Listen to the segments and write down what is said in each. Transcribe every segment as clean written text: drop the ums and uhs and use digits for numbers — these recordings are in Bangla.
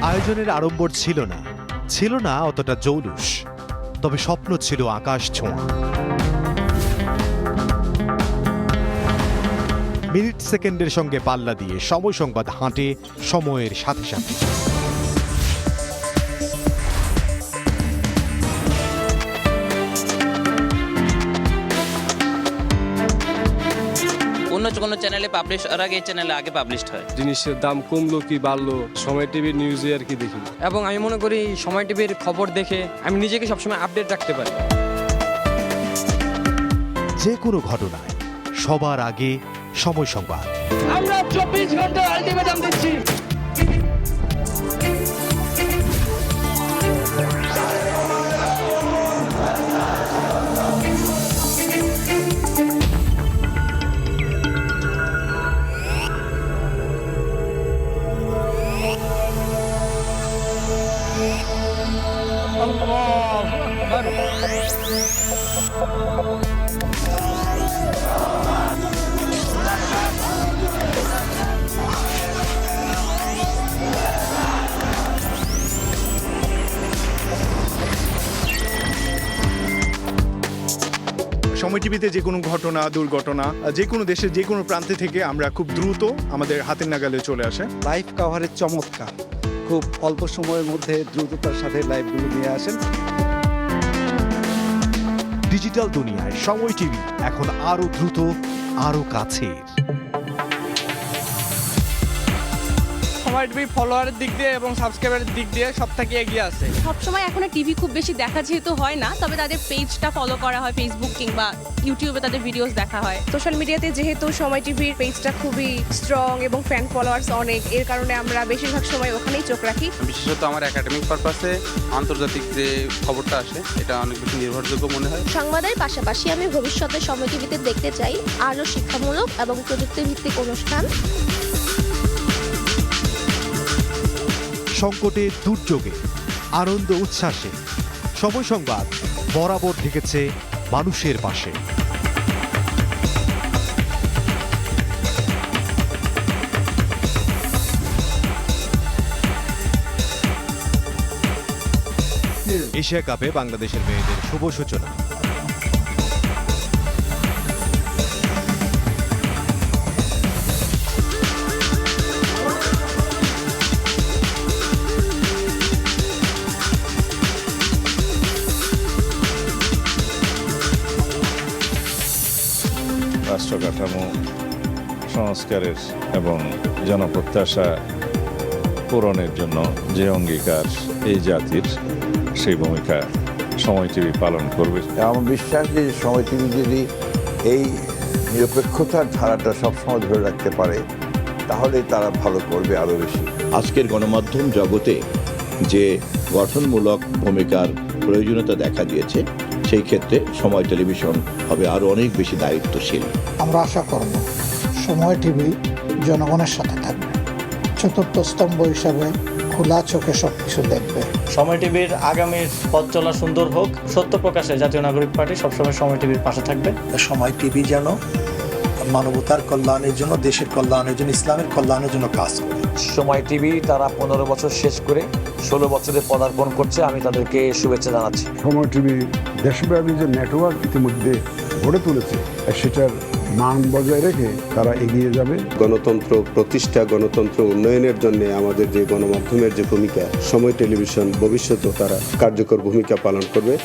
আয়োজনের আড়ম্বর ছিল না অতটা জৌলুস, তবে স্বপ্ন ছিল আকাশ ছোঁয়া। মিনিট সেকেন্ডের সঙ্গে পাল্লা দিয়ে সময় সংবাদ হাঁটে সময়ের সাথে সাথে। কোনো চ্যানেলে পাবলিশ আর আগে চ্যানেলে আগে পাবলিশড হয়। জিনিসের দাম কমলো কি বাড়লো সময় টিভির নিউজে আর কি দেখি, এবং আমি মনে করি সময় টিভির খবর দেখে আমি নিজেকে সবসময় আপডেট রাখতে পারি। যে কোনো ঘটনায় সবার আগে সময় সংবাদ। আমরা 24 ঘন্টা আলটিমেটাম দিচ্ছি। সময় টিভিতে যে কোনো ঘটনা, দুর্ঘটনা যে কোনো দেশের যে কোনো প্রান্তে থেকে আমরা খুব দ্রুত আমাদের হাতের নাগালে চলে আসে। লাইভ কাভারের চমৎকার, খুব অল্প সময়ের মধ্যে দ্রুততার সাথে লাইভগুলো নিয়ে আসেন। ডিজিটাল দুনিয়ায় সময় টিভি এখন আরো দ্রুত, আরো কাছের। সময় টিভি ফলোয়ারের দিক দিয়ে এবং সাবস্ক্রাইবারের দিক দিয়ে সব থেকে এগিয়ে আছে। সবসময় এখন টিভি খুব বেশি দেখা যেহেতু হয় না, তবে তাদের পেজটা ফলো করা হয়, ফেসবুক কিংবা ইউটিউবে তাদের ভিডিওস দেখা হয়। সোশ্যাল মিডিয়াতে যেহেতু সময় টিভির পেজটা খুবই স্ট্রং এবং ফ্যান ফলোয়ার্স অনেক, এর কারণে আমরা বেশিরভাগ সময় ওখানেই চোখ রাখি। বিশেষত আমার একাডেমিক পারপাসে আন্তর্জাতিক যে খবরটা আসে এটা অনেক বেশি নির্ভরযোগ্য মনে হয়। সংবাদের পাশাপাশি আমি ভবিষ্যতে সময় টিভিতে দেখতে চাই আরও শিক্ষামূলক এবং প্রযুক্তিভিত্তিক অনুষ্ঠান। সংকটে, দুর্যোগে, আনন্দ উচ্ছ্বাসে সময় সংবাদ বরাবর থেকেছে মানুষের পাশে। এশিয়া কাপে বাংলাদেশের মেয়েদের শুভ সূচনা। রাষ্ট্র কাঠামো সংস্কারের এবং জনপ্রত্যাশা পূরণের জন্য যে অঙ্গীকার এই জাতির, সেই ভূমিকা সময় টিভি পালন করবে। আমার বিশ্বাস যে সময় টিভি যদি এই নিরপেক্ষতার ধারাটা সবসময় ধরে রাখতে পারে তাহলে তারা ভালো করবে আরও বেশি। আজকের গণমাধ্যম জগতে যে গঠনমূলক ভূমিকার প্রয়োজনীয়তা দেখা দিয়েছে, সেই ক্ষেত্রে সময় টেলিভিশন হবে আরও অনেক বেশি দায়িত্বশীল। আমরা আশা করব সময় টিভি জনগণের সাথে থাকবে, চতুর্থ স্তম্ভ হিসাবে খোলা চোখে সবকিছু দেখবে। সময় টিভির আগামীর পথ চলা সুন্দর হোক, সত্য প্রকাশে জাতীয় নাগরিক পার্টি সবসময় সময় টিভির পাশে থাকবে। সময় টিভি যেন মানবতার কল্যাণের জন্য, দেশের কল্যাণের জন্য, ইসলামের কল্যাণের জন্য কাজ করে। সময় টিভি তারা 15 বছর শেষ করে 16 বছরে পদার্পণ করছে, আমি তাদেরকে শুভেচ্ছা জানাচ্ছি। সময় টিভি দেশব্যাপী যে নেটওয়ার্ক ইতিমধ্যে গড়ে তুলেছে, সেটার মান বজায় রেখে তারা এগিয়ে যাবে। গণতন্ত্র প্রতিষ্ঠা, গণতন্ত্র উন্নয়নের জন্য আমাদের যে গণমাধ্যমের যে ভূমিকা, সময় টেলিভিশন ভবিষ্যতেও তারা কার্যকর ভূমিকা পালন করবে।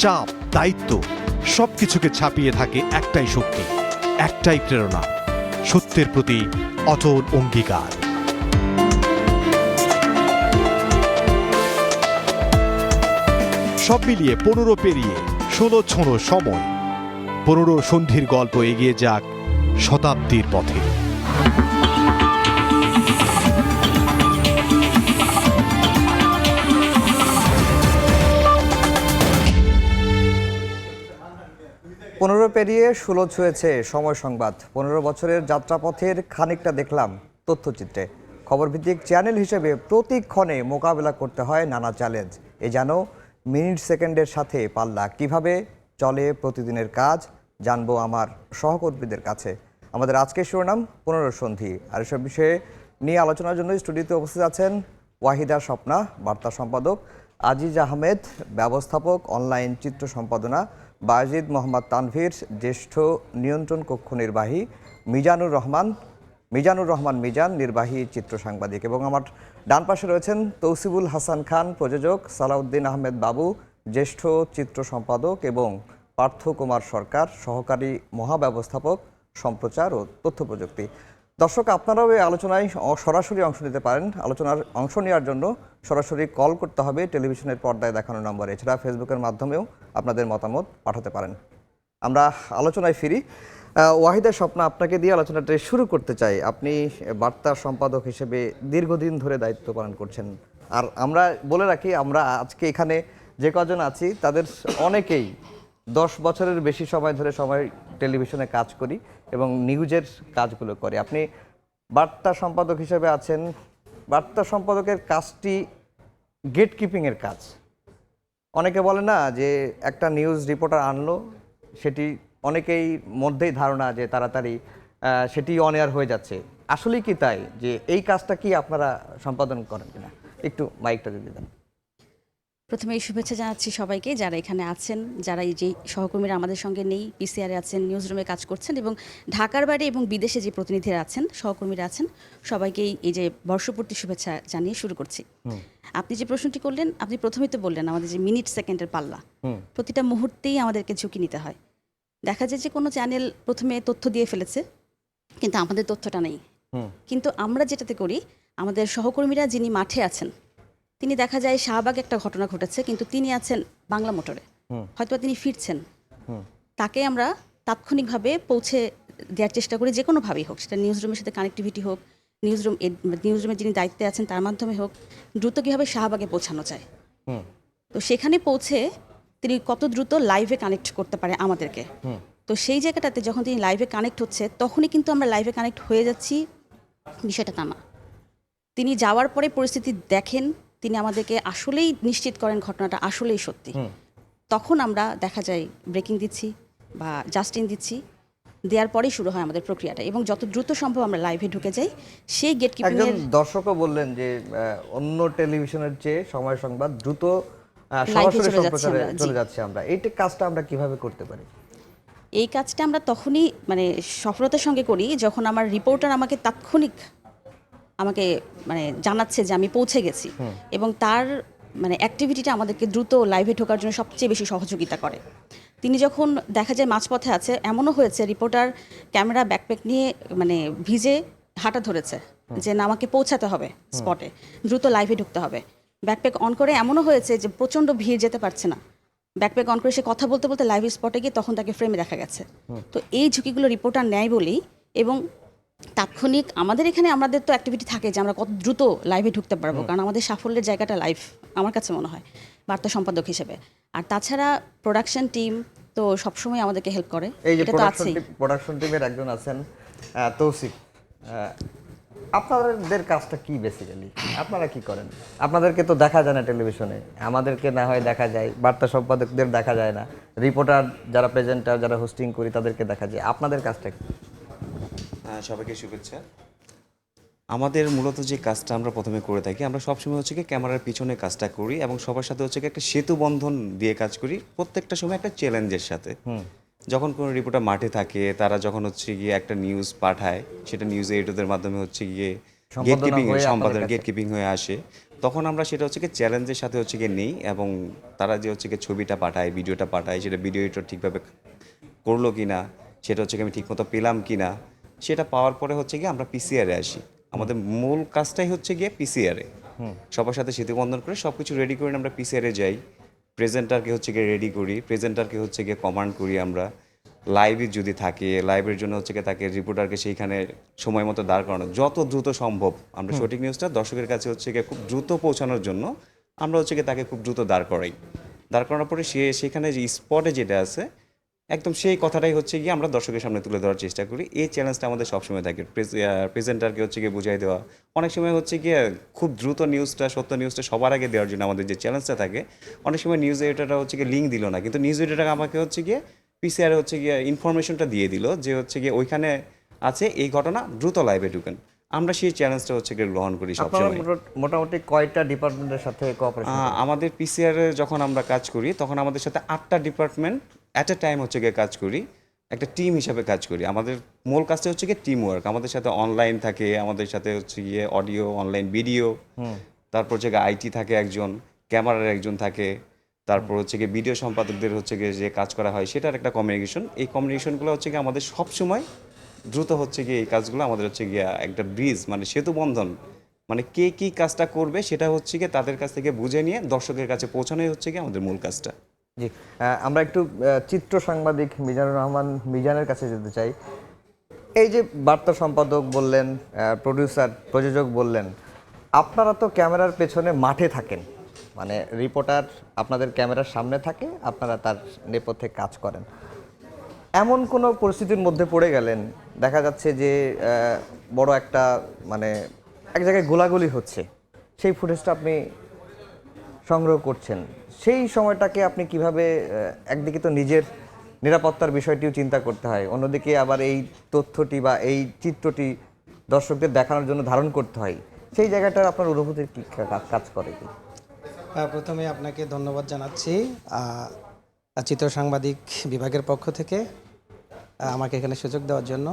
চাপ, দায়িত্ব সবকিছুকে ছাপিয়ে থাকে একটাই শক্তি, একটাই প্রেরণা, সত্যের প্রতি অটল অঙ্গীকার। সব মিলিয়ে 15 পেরিয়ে 16 ছোঁড়ো সময়। 15 সন্ধির গল্প এগিয়ে যাক শতাব্দীর পথে। পনেরো পেরিয়ে 16 ছুঁয়েছে সময় সংবাদ। 15 বছরের যাত্রাপথের খানিকটা দেখলাম তথ্যচিত্রে। খবরভিত্তিক চ্যানেল হিসেবে প্রতিক্ষণে মোকাবেলা করতে হয় নানা চ্যালেঞ্জ। এ যেন মিনিট সেকেন্ডের সাথে পাল্লা। কিভাবে চলে প্রতিদিনের কাজ জানবো আমার সহকর্মীদের কাছে। আমাদের আজকের শিরোনাম 15 সন্ধি। আর এসব বিষয়ে নিয়ে আলোচনার জন্য স্টুডিওতে উপস্থিত আছেন ওয়াহিদা স্বপ্না, বার্তা সম্পাদক; আজিজ আহমেদ, ব্যবস্থাপক অনলাইন চিত্র সম্পাদনা; বাজিদ মোহাম্মদ তানভীর, জ্যেষ্ঠ নিয়ন্ত্রণ কক্ষ নির্বাহী; মিজানুর রহমান মিজান, নির্বাহী চিত্র সাংবাদিক; এবং আমার ডান পাশে রয়েছেন তৌসিবুল হাসান খান, প্রযোজক; সালাউদ্দিন আহমেদ বাবু, জ্যেষ্ঠ চিত্র সম্পাদক; এবং পার্থ কুমার সরকার, সহকারী মহাব্যবস্থাপক সম্প্রচার ও তথ্য প্রযুক্তি। দর্শক, আপনারাও এই আলোচনায় সরাসরি অংশ নিতে পারেন। আলোচনার অংশ নেওয়ার জন্য সরাসরি কল করতে হবে টেলিভিশনের পর্দায় দেখানো নম্বরে। এছাড়া ফেসবুকের মাধ্যমেও আপনাদের মতামত পাঠাতে পারেন। আমরা আলোচনায় ফিরি। ওয়াহিদা স্বপ্না, আপনাকে দিয়ে আলোচনাটা শুরু করতে চাই। আপনি বার্তা সম্পাদক হিসেবে দীর্ঘদিন ধরে দায়িত্ব পালন করছেন। আর আমরা বলে রাখি, আমরা আজকে এখানে যে কজন আছি তাদের অনেকেই 10 বছরের বেশি সময় ধরে টেলিভিশনে কাজ করি এবং নিউজের কাজগুলো করি। আপনি বার্তা সম্পাদক হিসেবে আছেন। বার্তা সম্পাদকের কাজটি গেট কিপিংয়ের কাজ। অনেকে বলে না যে একটা নিউজ রিপোর্টার আনলো, সেটি অনেকেই মধ্যেই ধারণা যে তাড়াতাড়ি সেটি অন এয়ার হয়ে যাচ্ছে। আসলেই কি তাই, যে এই কাজটা কি আপনারা সম্পাদন করেন কিনা? একটু মাইকটা যদি দেন। প্রথমে এই শুভেচ্ছা জানাচ্ছি সবাইকে যারা এখানে আছেন, যারা এই যে সহকর্মীরা আমাদের সঙ্গে নেই, পিসিআরে আছেন, নিউজ রুমে কাজ করছেন, এবং ঢাকার বাইরে এবং বিদেশে যে প্রতিনিধিরা আছেন, সহকর্মীরা আছেন, সবাইকেই এই যে বর্ষপূর্তি শুভেচ্ছা জানিয়ে শুরু করছি। আপনি যে প্রশ্নটি করলেন, আপনি প্রথমেই তো বললেন আমাদের যে মিনিট সেকেন্ডের পাল্লা, প্রতিটা মুহূর্তেই আমাদেরকে ঝুঁকি নিতে হয়। দেখা যায় যে কোনো চ্যানেল প্রথমে তথ্য দিয়ে ফেলেছে, কিন্তু আমাদের তথ্যটা নেই। কিন্তু আমরা যেটাতে করি, আমাদের সহকর্মীরা যিনি মাঠে আছেন, তিনি দেখা যায় শাহবাগে একটা ঘটনা ঘটেছে, কিন্তু তিনি আছেন বাংলা মোটরে, হয়তো তিনি ফিরছেন, তাকে আমরা তাৎক্ষণিকভাবে পৌঁছে দেওয়ার চেষ্টা করি, যে কোনোভাবেই হোক, সেটা নিউজ রুমের সাথে কানেক্টিভিটি হোক, নিউজ রুমের যিনি দায়িত্বে আছেন তার মাধ্যমে হোক, দ্রুত কীভাবে শাহবাগে পৌঁছানো যায়। তো সেখানে পৌঁছে তিনি কত দ্রুত লাইভে কানেক্ট করতে পারে আমাদেরকে। তো সেই জায়গাটাতে যখন তিনি লাইভে কানেক্ট হচ্ছে, তখনই কিন্তু আমরা লাইভে কানেক্ট হয়ে যাচ্ছি, বিষয়টা তা না। তিনি যাওয়ার পরে পরিস্থিতি দেখেন, তিনি আমাদেরকে আসলেই নিশ্চিত করেন ঘটনাটা আসলেই সত্যি, তখন আমরা দেখা যায় ব্রেকিং দিচ্ছি বা জাস্টিন দিচ্ছি, দেওয়ার পরেই শুরু হয় আমাদের প্রক্রিয়াটা, এবং যত দ্রুত সম্ভব আমরা লাইভে ঢুকে যাই। সেই গেট কিপিং এর দর্শকও বললেন যে অন্য টেলিভিশনের চেয়ে সময় সংবাদ দ্রুত সরাসরি সম্প্রচারে চলে যাচ্ছে। আমরা এই কাজটা আমরা কিভাবে করতে পারি? এই কাজটা আমরা তখনই সফলতার সঙ্গে করি যখন আমার রিপোর্টার আমাকে তাৎক্ষণিক জানাচ্ছে যে আমি পৌঁছে গেছি, এবং তার অ্যাক্টিভিটিটা আমাদেরকে দ্রুত লাইভে ঢোকার জন্য সবচেয়ে বেশি সহযোগিতা করে। তিনি যখন দেখা যায় মাঝপথে আছে, এমনও হয়েছে রিপোর্টার ক্যামেরা ব্যাকপ্যাক নিয়ে ভিজে হাঁটা ধরেছে যে না, আমাকে পৌঁছাতে হবে স্পটে, দ্রুত লাইভে ঢুকতে হবে। ব্যাকপ্যাক অন করে এমনও হয়েছে যে প্রচণ্ড ভিড়, যেতে পারছে না, ব্যাকপ্যাক অন করে সে কথা বলতে বলতে লাইভ স্পটে গিয়ে তখন তাকে ফ্রেমে দেখা গেছে। তো এই ঝুঁকিগুলো রিপোর্টার নেয় বলেই, এবং তাৎক্ষণিক আমাদের এখানে আমাদের তো অ্যাক্টিভিটি থাকে যে আমরা কত দ্রুত লাইভে ঢুকতে পারবো, কারণ আমাদের সাফল্যের জায়গাটা লাইভ, আমার কাছে মনে হয় বার্তা সম্পাদক হিসেবে। আর তাছাড়া প্রোডাকশন টিম তো সবসময় আমাদেরকে হেল্প করে। এই যে প্রোডাকশন টিমের একজন আছেন তৌসিফ, আপনাদের কাজটা কি বেসিক্যালি? আপনারা কি করেন? আপনাদেরকে তো দেখা যায় না টেলিভিশনে, আমাদেরকে না হয় দেখা যায়, বার্তা সম্পাদকদের দেখা যায় না, রিপোর্টার যারা প্রেজেন্টার যারা হোস্টিং করি তাদেরকে দেখা যায়। আপনাদের কাজটা কি? সবাইকে শুভেচ্ছা। আমাদের মূলত যে কাজটা আমরা প্রথমে করে থাকি, আমরা সবসময় হচ্ছে কি ক্যামেরার পিছনে কাজটা করি এবং সবার সাথে হচ্ছে কি একটা সেতু বন্ধন দিয়ে কাজ করি, প্রত্যেকটা সময় একটা চ্যালেঞ্জের সাথে। যখন কোনো রিপোর্টার মাঠে থাকে, তারা যখন হচ্ছে গিয়ে একটা নিউজ পাঠায়, সেটা নিউজ এডিটরদের মাধ্যমে হচ্ছে গিয়ে গেট কিপিং হয়ে আসে, তখন আমরা সেটা হচ্ছে কি চ্যালেঞ্জের সাথে হচ্ছে গিয়ে নেই, এবং তারা যে হচ্ছে কি ছবিটা পাঠায়, ভিডিওটা পাঠায়, সেটা ভিডিও এডিটর ঠিকভাবে করলো কিনা, সেটা হচ্ছে কি আমি ঠিকমতো পেলাম কিনা, সেটা পাওয়ার পরে হচ্ছে গিয়ে আমরা পিসিআরে আসি। আমাদের মূল কাজটাই হচ্ছে গিয়ে পিসিআরে, সবার সাথে সেতুবন্ধন করে সব কিছু রেডি করে আমরা পিসিআরে যাই। প্রেজেন্টারকে হচ্ছে গিয়ে রেডি করি, প্রেজেন্টারকে হচ্ছে গিয়ে কমান্ড করি আমরা, লাইভে যদি থাকে লাইভের জন্য হচ্ছে গিয়ে তাকে রিপোর্টারকে সেইখানে সময় মতো দাঁড় করানো, যত দ্রুত সম্ভব আমরা সঠিক নিউজটা দর্শকের কাছে হচ্ছে গিয়ে খুব দ্রুত পৌঁছানোর জন্য আমরা হচ্ছে গিয়ে তাকে খুব দ্রুত দাঁড় করানোর পরে সেখানে যে স্পটে যেটা আছে একদম সেই কথাটাই হচ্ছে গিয়ে আমরা দর্শকের সামনে তুলে ধরার চেষ্টা করি। এই চ্যালেঞ্জটা আমাদের সবসময় থাকে, প্রেজেন্টারকে হচ্ছে গিয়ে বুঝাই দেওয়া, অনেক সময় হচ্ছে গিয়ে খুব দ্রুত নিউজটা সত্য নিউজটা সবার আগে দেওয়ার জন্য আমাদের যে চ্যালেঞ্জটা থাকে, অনেক সময় নিউজ এডিটরটা হচ্ছে গিয়ে লিঙ্ক দিল না, কিন্তু নিউজ এডিটর আমাকে হচ্ছে গিয়ে পিসিআর হচ্ছে গিয়ে ইনফরমেশনটা দিয়ে দিল যে হচ্ছে গিয়ে ওইখানে আছে এই ঘটনা, দ্রুত লাইভে ঢুকেন। আমরা সেই চ্যালেঞ্জটা হচ্ছে গিয়ে গ্রহণ করি সবসময়। মোটামুটি কয়টা ডিপার্টমেন্টের সাথে কোঅপারেশন? আমাদের পিসিআর যখন আমরা কাজ করি তখন আমাদের সাথে 8টা ডিপার্টমেন্ট অ্যাট এ টাইম হচ্ছে গিয়ে কাজ করি, একটা টিম হিসাবে কাজ করি। আমাদের মূল কাজটা হচ্ছে গিয়ে টিম ওয়ার্ক। আমাদের সাথে অনলাইন থাকে, আমাদের সাথে হচ্ছে গিয়ে অডিও, অনলাইন ভিডিও, তারপর হচ্ছে গিয়ে আইটি থাকে একজন, ক্যামেরার একজন থাকে, তারপর হচ্ছে গিয়ে ভিডিও সম্পাদকদের হচ্ছে গিয়ে যে কাজ করা হয় সেটার একটা কমিউনিকেশন। এই কমিউনিকেশনগুলো হচ্ছে গিয়ে আমাদের সবসময় দ্রুত হচ্ছে গিয়ে এই কাজগুলো আমাদের হচ্ছে গিয়ে একটা ব্রিজ মানে সেতু বন্ধন, মানে কে কী কাজটা করবে সেটা হচ্ছে গিয়ে তাদের কাছ থেকে বুঝে নিয়ে দর্শকের কাছে পৌঁছানোই হচ্ছে গিয়ে আমাদের মূল কাজটা। জি, আমরা একটু চিত্র সাংবাদিক মিজানুর রহমান মিজানের কাছে যেতে চাই। এই যে বার্তা সম্পাদক বললেন, প্রোডিউসার প্রযোজক বললেন, আপনারা তো ক্যামেরার পেছনে মাঠে থাকেন, মানে রিপোর্টার আপনাদের ক্যামেরার সামনে থাকে, আপনারা তার নেপথ্যে কাজ করেন। এমন কোনো পরিস্থিতির মধ্যে পড়ে গেলেন, দেখা যাচ্ছে যে বড় একটা মানে এক জায়গায় গোলাগুলি হচ্ছে, সেই ফুটেজটা আপনি সংগ্রহ করছেন, সেই সময়টাকে আপনি কিভাবে, একদিকে তো নিজের নিরাপত্তার বিষয়টিও চিন্তা করতে হয়, অন্যদিকে আবার এই তথ্যটি বা এই চিত্রটি দর্শকদের দেখানোর জন্য ধারণ করতে হয়, সেই জায়গাটার আপনার অনুভূতির কি কাজ করে কি? প্রথমে আপনাকে ধন্যবাদ জানাচ্ছি চিত্র সাংবাদিক বিভাগের পক্ষ থেকে আমাকে এখানে সুযোগ দেওয়ার জন্য।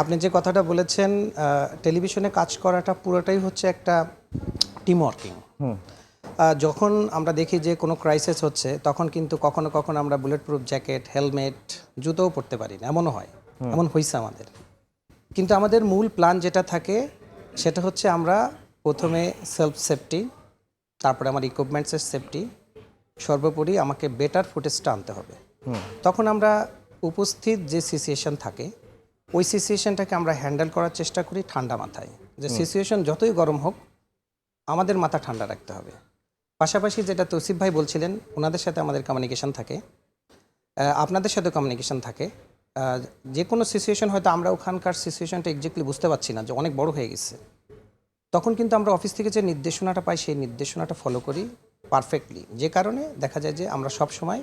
আপনি যে কথাটা বলেছেন, টেলিভিশনে কাজ করাটা পুরোটাই হচ্ছে একটা টিম ওয়ার্কিং। যখন আমরা দেখি যে কোনো ক্রাইসিস হচ্ছে তখন কিন্তু কখনো কখনো আমরা বুলেট প্রুফ জ্যাকেট, হেলমেট, জুতোও পরতে পারি না, এমনও হয়, এমন হয়েছে আমাদের। কিন্তু আমাদের মূল প্ল্যান যেটা থাকে সেটা হচ্ছে আমরা প্রথমে সেলফ সেফটি, তারপরে আমার ইকুইপমেন্টসের সেফটি, সর্বোপরি আমাকে বেটার ফুটেজটা আনতে হবে। তখন আমরা উপস্থিত যে সিচুয়েশন থাকে ওই সিচুয়েশনটাকে আমরা হ্যান্ডেল করার চেষ্টা করি ঠান্ডা মাথায়, যে সিচুয়েশন যতই গরম হোক আমাদের মাথা ঠান্ডা রাখতে হবে। পাশাপাশি যেটা তৌসিফ ভাই বলছিলেন, ওনাদের সাথে আমাদের কমিউনিকেশন থাকে, আপনাদের সাথে কমিউনিকেশন থাকে। যে কোনো সিচুয়েশন হয়তো আমরা ওখানকার সিচুয়েশনটা এক্স্যাক্টলি বুঝতে পারছি না, যে অনেক বড় হয়ে গেছে, তখন কিন্তু আমরা অফিস থেকে যে নির্দেশনাটা পাই সেই নির্দেশনাটা ফলো করি পারফেক্টলি, যে কারণে দেখা যায় যে আমরা সব সময়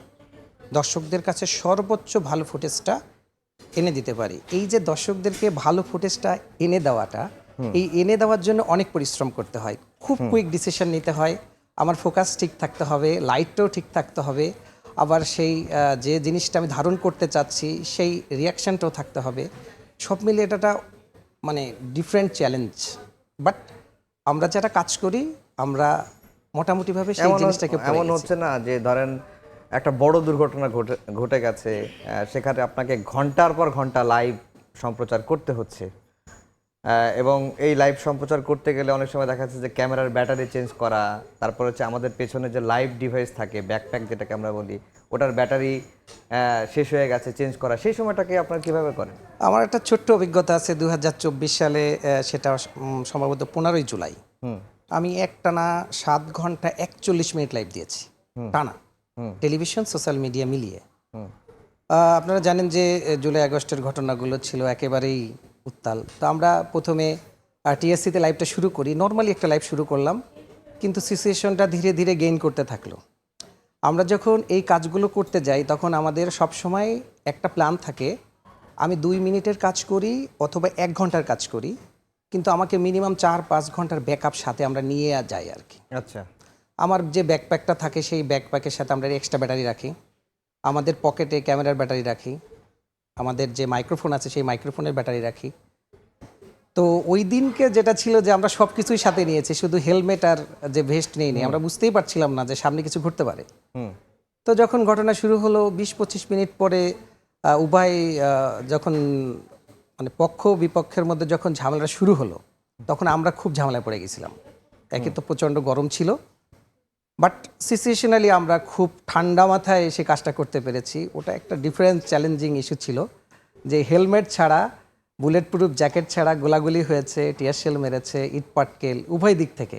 দর্শকদের কাছে সর্বোচ্চ ভালো ফুটেজটা এনে দিতে পারি। এই যে দর্শকদেরকে ভালো ফুটেজটা এনে দেওয়াটা, এই এনে দেওয়ার জন্য অনেক পরিশ্রম করতে হয়, খুব কুইক ডিসিশন নিতে হয়, আমার ফোকাস ঠিক থাকতে হবে, লাইটটাও ঠিক থাকতে হবে, আবার সেই যে জিনিসটা আমি ধারণ করতে চাচ্ছি সেই রিয়াকশানটাও থাকতে হবে। সব মিলে এটা মানে ডিফারেন্ট চ্যালেঞ্জ, বাট আমরা যারা কাজ করি আমরা মোটামুটিভাবে সেই জিনিসটাকে, এমন হচ্ছে না যে ধরেন একটা বড় দুর্ঘটনা ঘটে গেছে, সেখানে আপনাকে ঘন্টার পর ঘন্টা লাইভ সম্প্রচার করতে হচ্ছে, এবং এই লাইভ সম্প্রচার করতে গেলে অনেক সময় দেখা যাচ্ছে যে ক্যামেরার ব্যাটারি চেঞ্জ করা, তারপর হচ্ছে আমাদের পেছনে যে লাইভ ডিভাইস থাকে, ব্যাকপ্যাক যেটাকে আমরা বলি, ওটার ব্যাটারি শেষ হয়ে গেছে, চেঞ্জ করা, সেই সময়টাকে আপনারা কীভাবে করেন? আমার একটা ছোট্ট অভিজ্ঞতা আছে 2024 সালে, সেটা সম্ভবত 15ই জুলাই। আমি একটানা 7 ঘন্টা 41 মিনিট লাইভ দিয়েছি, টানা, টেলিভিশন সোশ্যাল মিডিয়া মিলিয়ে। আপনারা জানেন যে জুলাই আগস্টের ঘটনাগুলো ছিল একেবারেই উত্তাল। তো আমরা প্রথমে টিএসসিতে লাইভটা শুরু করি, নর্মালি একটা লাইভ শুরু করলাম, কিন্তু সিচুয়েশনটা ধীরে ধীরে গেইন করতে থাকলো। আমরা যখন এই কাজগুলো করতে যাই তখন আমাদের সব সময় একটা প্ল্যান থাকে, আমি 2 মিনিটের কাজ করি অথবা 1 ঘন্টার কাজ করি, কিন্তু আমাকে মিনিমাম 4-5 ঘন্টার ব্যাকআপ সাথে আমরা নিয়ে যাই আর কি। আচ্ছা, আমার যে ব্যাকপ্যাকটা থাকে সেই ব্যাকপ্যাকের সাথে আমরা এক্সট্রা ব্যাটারি রাখি, আমাদের পকেটে ক্যামেরার ব্যাটারি রাখি, আমাদের যে মাইক্রোফোন আছে সেই মাইক্রোফোনের ব্যাটারি রাখি। তো ওই দিনকে যেটা ছিল যে আমরা সব কিছুই সাথে নিয়েছি, শুধু হেলমেট আর যে ভেস্ট নেই, আমরা বুঝতেই পারছিলাম না যে সামনে কিছু ঘটতে পারে। তো যখন ঘটনা শুরু হলো 20-25 মিনিট পরে উভয় যখন মানে পক্ষ বিপক্ষের মধ্যে যখন ঝামেলাটা শুরু হলো তখন আমরা খুব ঝামেলায় পড়ে গেছিলাম। একে তো প্রচণ্ড গরম ছিল, বাট সিচুয়েশনালি আমরা খুব ঠান্ডা মাথায় এসে কাজটা করতে পেরেছি। ওটা একটা ডিফারেন্ট চ্যালেঞ্জিং ইস্যু ছিল যে হেলমেট ছাড়া, বুলেট প্রুফ জ্যাকেট ছাড়া গোলাগুলি হয়েছে, টিয়ার শেল মেরেছে, ইট পাটকেল উভয় দিক থেকে।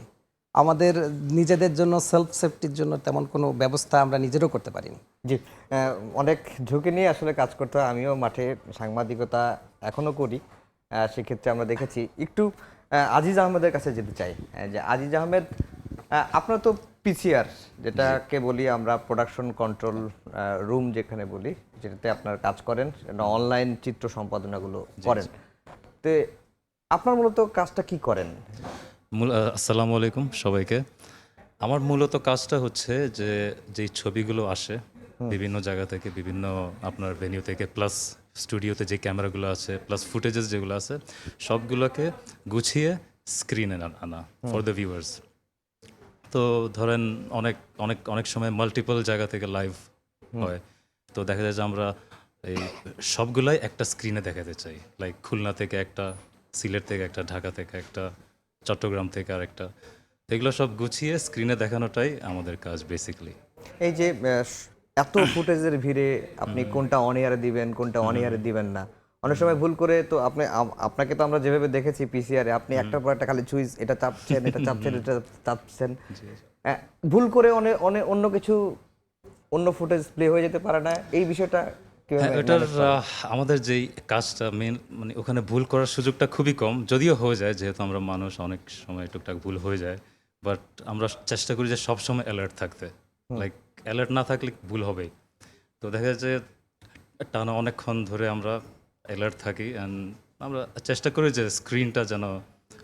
আমাদের নিজেদের জন্য সেলফ সেফটির জন্য তেমন কোনো ব্যবস্থা আমরা নিজেরও করতে পারিনি। জি, অনেক ঝুঁকি নিয়ে আসলে কাজ করতে হয়। আমিও মাঠে সাংবাদিকতা এখনও করি, সেক্ষেত্রে আমরা দেখেছি। একটু আজিজ আহমেদের কাছে যেতে চাই যে আজিজ আহমেদ, আপনার তো পিসিআর, যেটাকে বলি আমরা প্রোডাকশন কন্ট্রোল রুম যেখানে বলি, যেটাতে আপনার কাজ করেন, অনলাইন চিত্র সম্পাদনাগুলো করেন, তো আপনার মূলত কাজটা কি করেন? আসসালামু আলাইকুম সবাইকে। আমার মূলত কাজটা হচ্ছে যে যেই ছবিগুলো আসে বিভিন্ন জায়গা থেকে, বিভিন্ন আপনার ভেন্যু থেকে, প্লাস স্টুডিওতে যে ক্যামেরাগুলো আছে, প্লাস ফুটেজেস যেগুলো আছে, সবগুলোকে গুছিয়ে স্ক্রিনে আনা ফর দ্য ভিউয়ার্স। তো ধরেন অনেক অনেক অনেক সময় মাল্টিপল জায়গা থেকে লাইভ হয়, তো দেখা যায় যে আমরা এই সবগুলাই একটা স্ক্রিনে দেখাতে চাই। লাইক খুলনা থেকে একটা, সিলেট থেকে একটা, ঢাকা থেকে একটা, চট্টগ্রাম থেকে আরেকটা, এগুলো সব গুছিয়ে স্ক্রিনে দেখানোটাই আমাদের কাজ বেসিক্যালি। এই যে এত ফুটেজের ভিড়ে আপনি কোনটা অন এয়ারে দিবেন, কোনটা অন এয়ারে দিবেন না, অনেক সময় ভুল করে, তো আপনাকে তো আমরা যেভাবে দেখেছি পিসিআরে, আপনি একটার পর একটা খালি চুইজ, এটা চাপছেন, এটা চাপছেন, এটা চাপছেন, ভুল করে অন্য কিছু, অন্য ফুটেজ প্লে হয়ে যেতে পারে না, এই বিষয়টা এটার আমাদের যেই কাজটা মেন, মানে ওখানে ভুল করার সুযোগটা খুবই কম, যদিও হয়ে যায়, যেহেতু আমরা মানুষ, অনেক সময় টুকটাক ভুল হয়ে যায়, বাট আমরা চেষ্টা করি যে সবসময় অ্যালার্ট থাকতে। লাইক অ্যালার্ট না থাকলে ভুল হবেই। তো দেখা যাচ্ছে টানা অনেকক্ষণ ধরে আমরা অ্যালার্ট থাকি, অ্যান্ড আমরা চেষ্টা করি যে স্ক্রিনটা যেন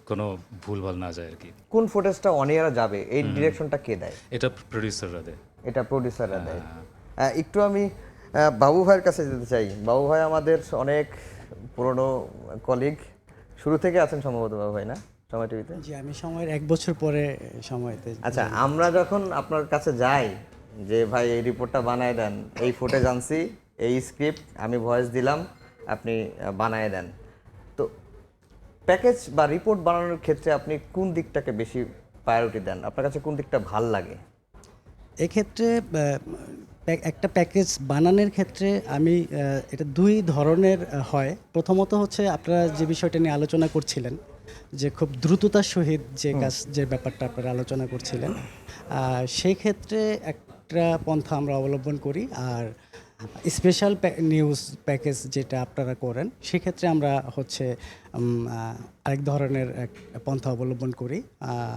কোনো ভুলভাল না যায় আর কি। কোন ফুটেজটা অন এয়ারে যাবে এই ডিরেকশনটা কে দেয়? এটা প্রোডিউসাররা দেয়। এটা প্রোডিউসাররা দেয়। একটু আমি বাবু ভাইয়ের কাছে যেতে চাই। বাবু ভাই আমাদের অনেক পুরনো কলিগ, শুরু থেকে আছেন সম্ভবত বাবু ভাই, না সময় টিভিতে? জি, আমি সময়ের 1 বছর পরে সময়তে। আচ্ছা, আমরা যখন আপনার কাছে যাই যে ভাই এই রিপোর্টটা বানায় দেন, এই ফুটেজ আনছি, এই স্ক্রিপ্ট, আমি ভয়েস দিলাম, আপনি বানায় দেন, তো প্যাকেজ বা রিপোর্ট বানানোর ক্ষেত্রে আপনি কোন দিকটাকে বেশি প্রায়োরিটি দেন? আপনার কাছে কোন দিকটা ভাল লাগে? এক্ষেত্রে একটা প্যাকেজ বানানোর ক্ষেত্রে আমি এটা 2 ধরনের হয়। প্রথমত হচ্ছে আপনারা যে বিষয়টা নিয়ে আলোচনা করছিলেন, যে খুব দ্রুততার সহিত যে ব্যাপারটা আপনারা আলোচনা করছিলেন, সেই ক্ষেত্রে একটা পন্থা আমরা অবলম্বন করি। আর স্পেশাল নিউজ প্যাকেজ যেটা আপনারা করেন, সেক্ষেত্রে আমরা হচ্ছে আরেক ধরনের এক পন্থা অবলম্বন করি।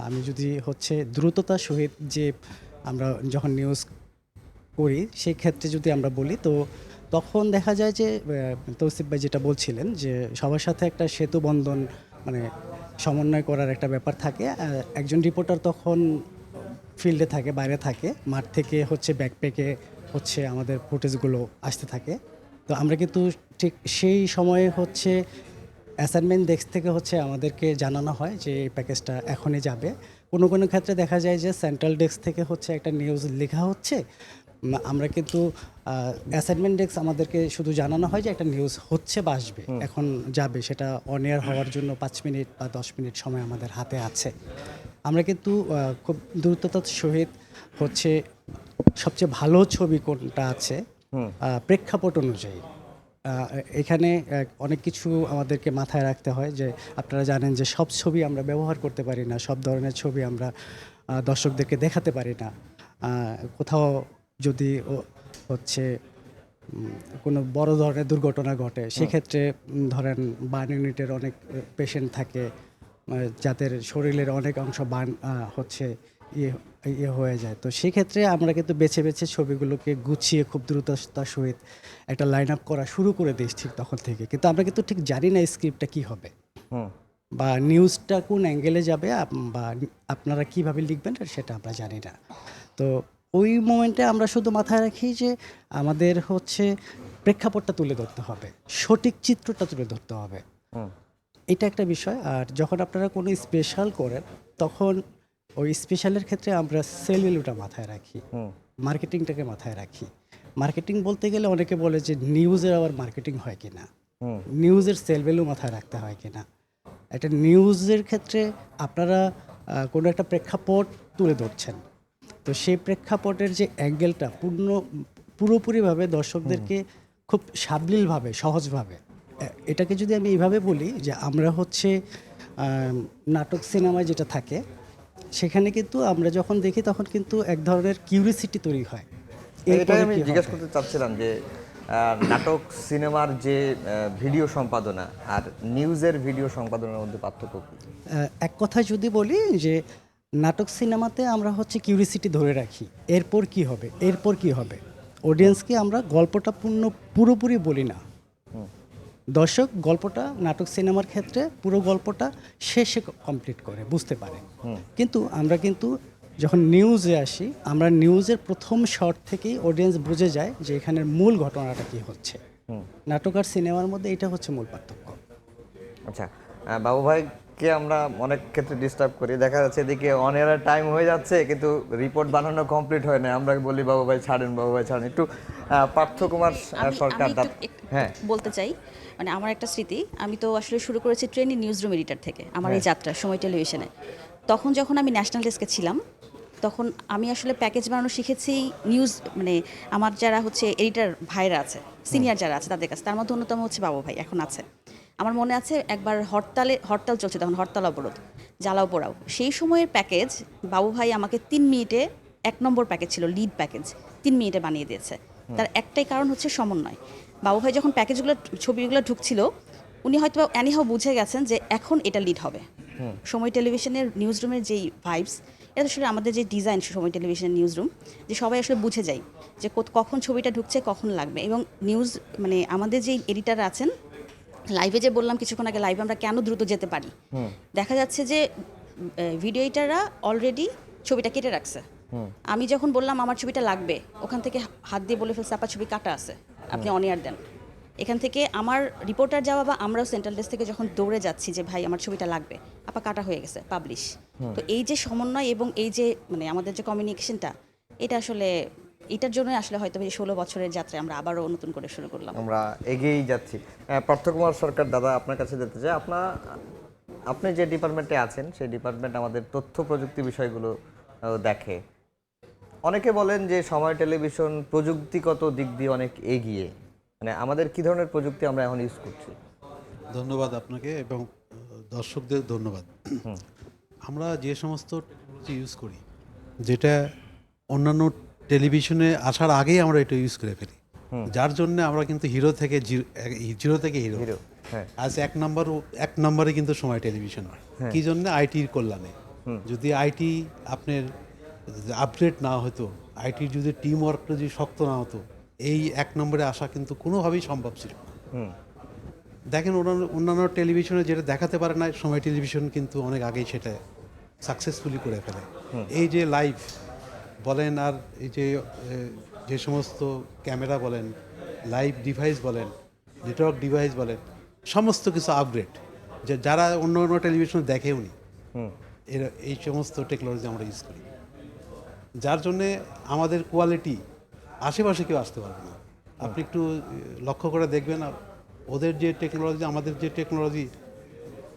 আমি যদি হচ্ছে দ্রুততার সহিত যে আমরা যখন নিউজ করি, সেই ক্ষেত্রে যদি আমরা বলি, তো তখন দেখা যায় যে তৌসিফ ভাই যেটা বলছিলেন, যে সবার সাথে একটা সেতু বন্ধন, মানে সমন্বয় করার একটা ব্যাপার থাকে। একজন রিপোর্টার তখন ফিল্ডে থাকে, বাইরে থাকে, মাঠ থেকে হচ্ছে ব্যাকপ্যাকে হচ্ছে আমাদের ফুটেজগুলো আসতে থাকে। তো আমরা কিন্তু ঠিক সেই সময়ে হচ্ছে অ্যাসাইনমেন্ট ডেস্ক থেকে হচ্ছে আমাদেরকে জানানো হয় যে এই প্যাকেজটা এখনই যাবে। কোনো কোনো ক্ষেত্রে দেখা যায় যে সেন্ট্রাল ডেস্ক থেকে হচ্ছে একটা নিউজ লেখা হচ্ছে, আমরা কিন্তু অ্যাসাইনমেন্ট ডেস্ক আমাদেরকে শুধু জানানো হয় যে একটা নিউজ হচ্ছে বা আসবে, এখন যাবে, সেটা অন এয়ার হওয়ার জন্য 5 মিনিট বা 10 মিনিট সময় আমাদের হাতে আছে। আমরা কিন্তু খুব দ্রুততার সহিত হচ্ছে সবচেয়ে ভালো ছবি কোনটা আছে প্রেক্ষাপট অনুযায়ী, এখানে অনেক কিছু আমাদেরকে মাথায় রাখতে হয়। যে আপনারা জানেন যে সব ছবি আমরা ব্যবহার করতে পারি না, সব ধরনের ছবি আমরা দর্শকদেরকে দেখাতে পারি না। কোথাও যদি হচ্ছে কোনো বড় ধরনের দুর্ঘটনা ঘটে, সেক্ষেত্রে ধরেন বার্ন ইউনিটের অনেক পেশেন্ট থাকে, যাদের শরীরের অনেক অংশ বার্ন হচ্ছে ইয়ে হয়ে যায়। তো সেক্ষেত্রে আমরা কিন্তু বেছে বেছে ছবিগুলোকে গুছিয়ে খুব দ্রুততার সহিত একটা লাইন আপ করা শুরু করে দিই ঠিক তখন থেকে। কিন্তু আমরা কিন্তু ঠিক জানি না স্ক্রিপ্টটা কী হবে বা নিউজটা কোন অ্যাঙ্গেলে যাবে বা আপনারা কীভাবে লিখবেন সেটা আমরা জানি না। তো ওই মোমেন্টে আমরা শুধু মাথায় রাখি যে আমাদের হচ্ছে প্রেক্ষাপটটা তুলে ধরতে হবে, সঠিক চিত্রটা তুলে ধরতে হবে, এটা একটা বিষয়। আর যখন আপনারা কোনো স্পেশাল করেন, তখন ওই স্পেশালের ক্ষেত্রে আমরা সেল ভ্যালুটা মাথায় রাখি, মার্কেটিংটাকে মাথায় রাখি। মার্কেটিং বলতে গেলে অনেকে বলে যে নিউজের আবার মার্কেটিং হয় কিনা, নিউজের সেল ভ্যালু মাথায় রাখতে হয় কিনা। একটা নিউজের ক্ষেত্রে আপনারা কোনো একটা প্রেক্ষাপট তুলে ধরছেন, তো সেই প্রেক্ষাপটের যে অ্যাঙ্গেলটা পুরোপুরিভাবে দর্শকদেরকে খুব সাবলীলভাবে সহজভাবে এটাকে যদি আমি এইভাবে বলি যে আমরা হচ্ছে নাটক সিনেমায় যেটা থাকে সেখানে কিন্তু আমরা যখন দেখি তখন কিন্তু এক ধরনের কিউরিসিটি তৈরি হয়। এটাই আমি জিজ্ঞেস করতে চাচ্ছিলাম যে নাটক সিনেমার যে ভিডিও সম্পাদনা আর নিউজের ভিডিও সম্পাদনার মধ্যে পার্থক্য কি? এক কথায় যদি বলি যে নাটক সিনেমাতে আমরা হচ্ছে কিউরিসিটি ধরে রাখি, এরপর কি হবে, এরপর কি হবে। অডিয়েন্সকে আমরা গল্পটা পুরোপুরি বলি না। দর্শক গল্পটা নাটক সিনেমার ক্ষেত্রে পুরো গল্পটা শেষে কমপ্লিট করে বুঝতে পারে। কিন্তু আমরা কিন্তু যখন নিউজে আসি, আমরা নিউজের প্রথম শট থেকেই অডিয়েন্স বুঝে যায় যে এখানের মূল ঘটনাটা কি হচ্ছে। নাটক আর সিনেমার মধ্যে এটা হচ্ছে মূল পার্থক্য। আচ্ছা বাবু ভাইকে আমরা অনেক ক্ষেত্রে ডিস্টার্ব করি, দেখা যাচ্ছে এদিকে অন এয়ার টাইম হয়ে যাচ্ছে কিন্তু রিপোর্ট বানানো কমপ্লিট হয় না, আমরা বলি বাবু ভাই ছাড়েন, বাবু ভাই ছাড়েন। একটু পার্থ কুমার সরকার হ্যাঁ বলতে চাই, মানে আমার একটা স্মৃতি, আমি তো আসলে শুরু করেছি ট্রেনিং নিউজ রুম এডিটর থেকে আমার এই যাত্রা সময় টেলিভিশনে। তখন যখন আমি ন্যাশনাল ডেস্কে ছিলাম তখন আমি আসলে প্যাকেজ বানানো শিখেছি নিউজ, মানে আমার যারা হচ্ছে এডিটর ভাইরা আছে, সিনিয়র যারা আছে তাদের কাছে, তার মধ্যে অন্যতম হচ্ছে বাবু ভাই, এখন আছে। আমার মনে আছে একবার হরতাল চলছে, তখন হরতাল অবরোধ, জ্বালাও পোড়াও, সেই সময়ের প্যাকেজ বাবু ভাই আমাকে 3 মিনিটে 1 নম্বর প্যাকেজ ছিল, লিড প্যাকেজ, 3 মিনিটে বানিয়ে দিয়েছে। তার একটাই কারণ হচ্ছে সমন্বয়। বাবু ভাই যখন প্যাকেজগুলো ছবিগুলো ঢুকছিল উনি হয়তো এনিহাও বুঝে গেছেন যে এখন এটা লিড হবে। সময় টেলিভিশনের নিউজ রুমের যেই ভাইবস, এটা আসলে আমাদের যে ডিজাইন সময় টেলিভিশনের নিউজ রুম, যে সবাই আসলে বুঝে যায় যে কখন ছবিটা ঢুকছে, কখন লাগবে। এবং নিউজ মানে আমাদের যে এডিটার আছেন, লাইভে যে বললাম কিছুক্ষণ আগে, লাইভে আমরা কেন দ্রুত যেতে পারি, দেখা যাচ্ছে যে ভিডিও এডিটাররা অলরেডি ছবিটা কেটে রাখছে। আমি যখন বললাম আমার ছবিটা লাগবে, ওখান থেকে হাত দিয়ে বলে ফেলছে আপা ছবি কাটা আছে, আপনি অন এয়ার দেন। এখান থেকে আমার রিপোর্টার যাওয়া বা আমরাও সেন্ট্রাল ডেস্ক থেকে যখন দৌড়ে যাচ্ছি যে ভাই আমার ছবিটা লাগবে, আপা কাটা হয়ে গেছে, পাবলিশ। তো এই যে সমন্বয় এবং এই যে মানে আমাদের যে কমিউনিকেশনটা, এটা আসলে এটার জন্য আসলে হয়তো 16 বছরের যাত্রায় আমরা আবারও নতুন করে শুরু করলাম, আমরা এগিয়েই যাচ্ছি। পার্থ কুমার সরকার দাদা, আপনার কাছে যেতে চাই। আপনি যে ডিপার্টমেন্টে আছেন সেই ডিপার্টমেন্ট আমাদের তথ্য প্রযুক্তি বিষয়গুলো দেখে। অনেকে বলেন যে সময় টেলিভিশন প্রযুক্তিগত দিক দিয়ে অনেক এগিয়ে, মানে আমাদের কি ধরনের প্রযুক্তি আমরা এখন ইউজ করছি? ধন্যবাদ আপনাকে এবং দর্শকদের ধন্যবাদ। আমরা যে সমস্ত ইউজ করি, যেটা অন্যান্য টেলিভিশনে আসার আগেই আমরা এটা ইউজ করে ফেলি, যার জন্য আমরা কিন্তু জিরো থেকে হিরো। আজ এক নম্বরে কিন্তু সময় টেলিভিশন। কি জন্য? আইটির কল্যাণে। যদি আইটি আপনার আপগ্রেড না হতো, আইটির যদি টিম ওয়ার্কটা যদি শক্ত না হতো, এই 1 নম্বরে আসা কিন্তু কোনোভাবেই সম্ভব ছিল না। দেখেন অন্যান্য টেলিভিশনে যেটা দেখাতে পারে না, সময় টেলিভিশন কিন্তু অনেক আগেই সেটা সাকসেসফুলি করে ফেলে। এই যে লাইভ বলেন আর এই যে সমস্ত ক্যামেরা বলেন, লাইভ ডিভাইস বলেন, নেটওয়ার্ক ডিভাইস বলেন, সমস্ত কিছু আপগ্রেড, যে যারা অন্য টেলিভিশন দেখেও নি, এই সমস্ত টেকনোলজি আমরা ইউজ করি, যার জন্যে আমাদের কোয়ালিটি আশেপাশে কেউ আসতে পারবে না। আপনি একটু লক্ষ্য করে দেখবেন, ওদের যে টেকনোলজি আমাদের যে টেকনোলজি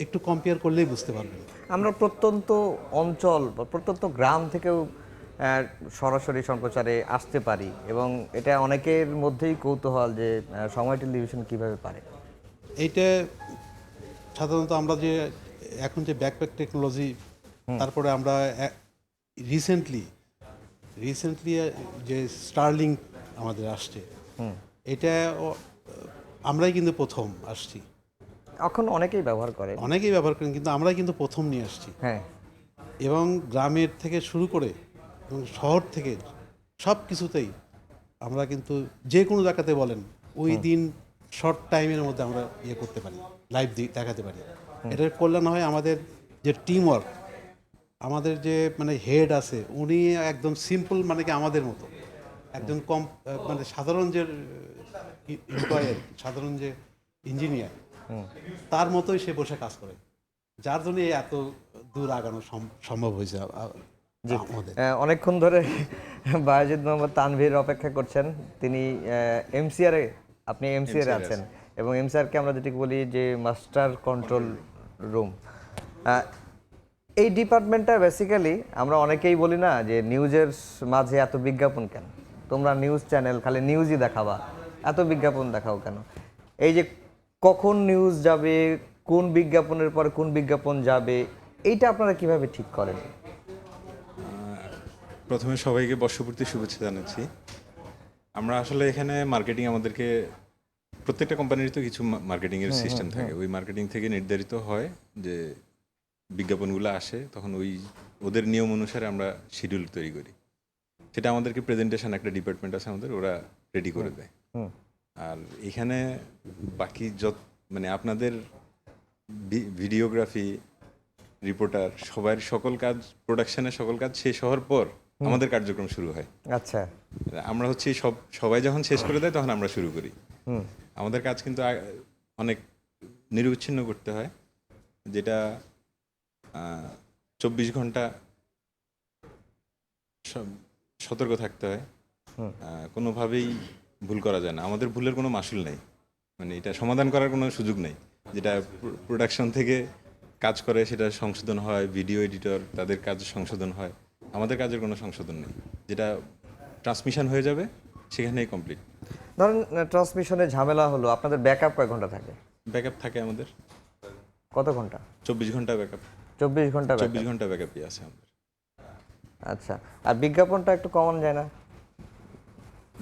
একটু কম্পেয়ার করলেই বুঝতে পারবেন। আমরা প্রত্যন্ত অঞ্চল বা প্রত্যন্ত গ্রাম থেকেও সরাসরি সম্প্রচারে আসতে পারি এবং এটা অনেকের মধ্যেই কৌতূহল যে সময় টেলিভিশন কিভাবে পারে। এইটা সাধারণত আমরা যে এখন যে ব্যাকপ্যাক টেকনোলজি, তারপরে আমরা রিসেন্টলি যে স্টারলিংক আমাদের আসছে, এটা আমরাই কিন্তু প্রথম আসছি। এখন অনেকেই ব্যবহার করেন, কিন্তু আমরাই কিন্তু প্রথম নিয়ে আসছি। এবং গ্রামের থেকে শুরু করে এবং শহর থেকে সব কিছুতেই আমরা কিন্তু যে কোনো জায়গাতে বলেন ওই দিন শর্ট টাইমের মধ্যে আমরা করতে পারি, লাইভ দেখাতে পারি। এটার কল্যাণ হয় আমাদের যে টিম ওয়ার্ক, আমাদের যে মানে হেড আছে উনি একদম সিম্পল, মানে কি আমাদের মতো একজন মানে সাধারণ যে এমপ্লয়ার, সাধারণ যে ইঞ্জিনিয়ার, তার মতোই সে বসে কাজ করে, যার জন্য এত দূর আগানো সম্ভব হয়েছে। অনেকক্ষণ ধরে বায়েজিদ মোহাম্মদ তানভীর অপেক্ষা করছেন, তিনি এমসিআরে, আপনি এমসিআরে আছেন এবং এমসিআরকে আমরা যেটি বলি যে মাস্টার কন্ট্রোল রুম। এই ডিপার্টমেন্টটা বেসিক্যালি আমরা অনেকেই বলি না যে নিউজের মাঝে এত বিজ্ঞাপন কেন, তোমরা নিউজ চ্যানেল খালি নিউজই দেখাবা, এত বিজ্ঞাপন দেখাও কেন? এই যে কখন নিউজ যাবে, কোন বিজ্ঞাপনের পরে কোন বিজ্ঞাপন যাবে, এইটা আপনারা কিভাবে ঠিক করেন? প্রথমে সবাইকে বর্ষপূর্তি শুভেচ্ছা জানাচ্ছি। আমরা আসলে এখানে মার্কেটিং, আমাদেরকে প্রত্যেকটা কোম্পানির তো কিছু মার্কেটিংয়ের সিস্টেম থাকে, ওই মার্কেটিং থেকে নির্ধারিত হয় যে বিজ্ঞাপনগুলো আসে, তখন ওদের নিয়ম অনুসারে আমরা শিডিউল তৈরি করি। সেটা আমাদেরকে প্রেজেন্টেশন একটা ডিপার্টমেন্ট আছে আমাদের, ওরা রেডি করে দেয়। আর এখানে বাকি মানে আপনাদের ভিডিওগ্রাফি, রিপোর্টার, সকল কাজ, প্রোডাকশনের সকল কাজ শেষ হওয়ার পর আমাদের কার্যক্রম শুরু হয়। আচ্ছা, আমরা হচ্ছে সবাই যখন শেষ করে দেয় তখন আমরা শুরু করি। আমাদের কাজ কিন্তু অনেক নিরবিচ্ছিন্ন করতে হয়, যেটা 24 ঘন্টা সতর্ক থাকতে হয়, কোনোভাবেই ভুল করা যায় না। আমাদের ভুলের কোনো মাসুল নেই, মানে এটা সমাধান করার কোনো সুযোগ নেই। যেটা প্রোডাকশন থেকে কাজ করে সেটা সংশোধন হয়, ভিডিও এডিটর তাদের কাজ সংশোধন হয়, আমাদের কাজের কোনো সংশোধন নেই। যেটা ট্রান্সমিশন হয়ে যাবে সেখানেই কমপ্লিট। ধরেন ট্রান্সমিশনে ঝামেলা হলো, আপনাদের ব্যাকআপ কয় ঘন্টা থাকে? ব্যাকআপ থাকে আমাদের কত ঘন্টা? 24 ঘন্টা ব্যাকআপ। 24 ঘন্টা? 24 ঘন্টা ব্যাকআপই আছে আমাদের। আচ্ছা, আর বিজ্ঞাপনটা একটু কমানো যায় না?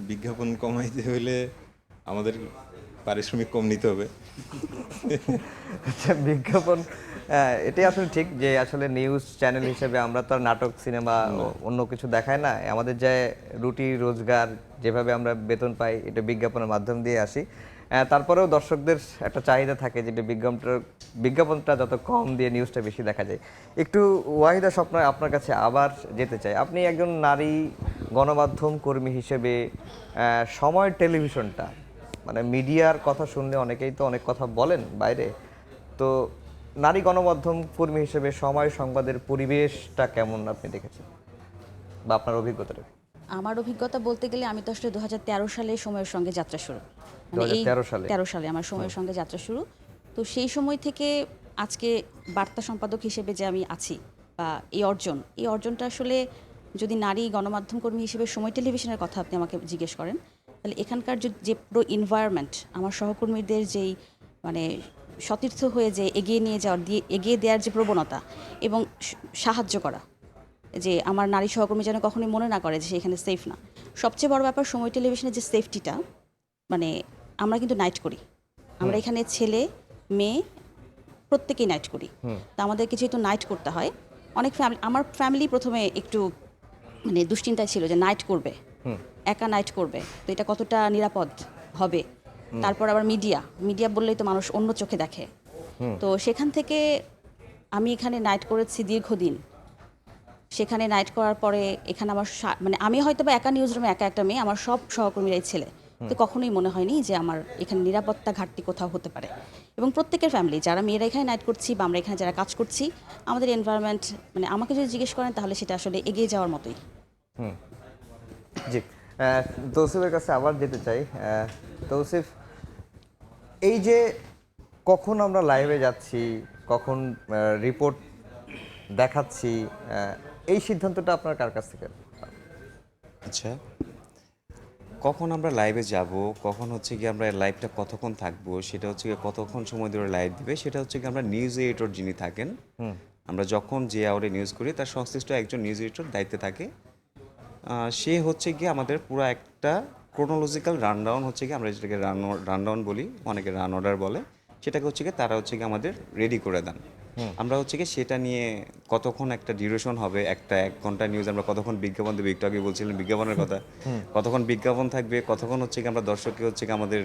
বিজ্ঞাপন কমাইতে হলে আমাদের পারিশ্রমিক কম নিতে হবে। আচ্ছা, বিজ্ঞাপন এটাই আসলে ঠিক যে আসলে নিউজ চ্যানেল হিসেবে আমরা তো আর নাটক, সিনেমা, অন্য কিছু দেখাই না। আমাদের যে রুটি রোজগার, যেভাবে আমরা বেতন পাই, এটা বিজ্ঞাপনের মাধ্যম দিয়ে আসি। তারপরেও দর্শকদের একটা চাহিদা থাকে যে বিজ্ঞাপনটা যত কম দিয়ে নিউজটা বেশি দেখা যায়। একটু ওয়াহিদা স্বপ্ন, আপনার কাছে আবার যেতে চাই। আপনি একজন নারী গণমাধ্যম কর্মী হিসেবে সময় টেলিভিশনটা, মানে মিডিয়ার কথা শুনলে অনেকেই তো অনেক কথা বলেন বাইরে, তো নারী গণমাধ্যম কর্মী হিসেবে সময় সংবাদের পরিবেশটা কেমন আপনি দেখেছেন বা আপনার অভিজ্ঞতাটা? আমার অভিজ্ঞতা বলতে গেলে আমি তো আসলে 2013 সালে সময়ের সঙ্গে যাত্রা শুরু, মানে এই 13 সালে আমার সময়ের সঙ্গে যাত্রা শুরু। তো সেই সময় থেকে আজকে বার্তা সম্পাদক হিসেবে যে আমি আছি বা এই অর্জনটা আসলে যদি নারী গণমাধ্যম কর্মী হিসেবে সময় টেলিভিশনের কথা আপনি আমাকে জিজ্ঞেস করেন, তাহলে এখানকার যে পুরো এনভায়রনমেন্ট, আমার সহকর্মীদের যেই মানে সতীর্থ হয়ে যে এগিয়ে দেওয়ার যে প্রবণতা এবং সাহায্য করা, যে আমার নারী সহকর্মী যেন কখনোই মনে না করে যে সেখানে সেফ না। সবচেয়ে বড় ব্যাপার সময় টেলিভিশনের যে সেফটিটা, মানে আমরা কিন্তু নাইট করি, আমরা এখানে ছেলে মেয়ে প্রত্যেকেই নাইট করি। তা আমাদেরকে যেহেতু নাইট করতে হয়, অনেক আমার ফ্যামিলি প্রথমে একটু মানে দুশ্চিন্তায় ছিল যে নাইট করবে, একা নাইট করবে, তো এটা কতটা নিরাপদ হবে। তারপর আবার মিডিয়া বললেই তো মানুষ অন্য চোখে দেখে। তো সেখান থেকে আমি এখানে নাইট করেছি দীর্ঘদিন। সেখানে নাইট করার পরে এখানে আমার মানে আমি হয়তো বা একা নিউজ রুমে একা একটা মেয়ে, আমার সব সহকর্মীরাই ছেলে, তো কখনোই মনে হয়নি যে আমার এখানে নিরাপত্তা ঘাটতি কোথাও হতে পারে। এবং প্রত্যেকের ফ্যামিলি, যারা মেয়েরা এখানে নাইট করছি বা আমরা এখানে যারা কাজ করছি, আমাদের এনভায়রনমেন্ট, মানে আমাকে যদি জিজ্ঞেস করেন তাহলে সেটা আসলে এগিয়ে যাওয়ার মতোই। জি, তৌসিফের কাছে আবার যেতে চাই। তৌসিফ, এই যে কখন আমরা লাইভে যাচ্ছি, কখন রিপোর্ট দেখাচ্ছি, এই সিদ্ধান্তটা আপনার কার কাছ থেকে? আচ্ছা, কখন আমরা লাইভে যাব, কখন হচ্ছে কি আমরা লাইভটা কতক্ষণ থাকবো, সেটা হচ্ছে কি কতক্ষণ সময় ধরে লাইভ দিবে, সেটা হচ্ছে কি আমরা নিউজ এডিটর যিনি থাকেন, আমরা যখন যে আওয়ারে নিউজ করি তার সংশ্লিষ্ট একজন নিউজ এডিটর দায়িত্বে থাকে। সে হচ্ছে গিয়ে আমাদের পুরো একটা ক্রোনোলজিক্যাল রানডাউন হচ্ছে গিয়ে, আমরা যেটাকে রানডাউন বলি, অনেকে রান অর্ডার বলে, সেটাকে হচ্ছে গিয়ে তারা হচ্ছে গিয়ে আমাদের রেডি করে দেন। আমরা হচ্ছে গিয়ে সেটা নিয়ে কতক্ষণ একটা ডিউরেশন হবে, এক ঘন্টা নিউজ আমরা কতক্ষণ বিজ্ঞাপন দেবো, একটু আগে বলছিলেন বিজ্ঞাপনের কথা, কতক্ষণ বিজ্ঞাপন থাকবে, কতক্ষণ হচ্ছে গিয়ে আমরা দর্শককে হচ্ছে গিয়ে আমাদের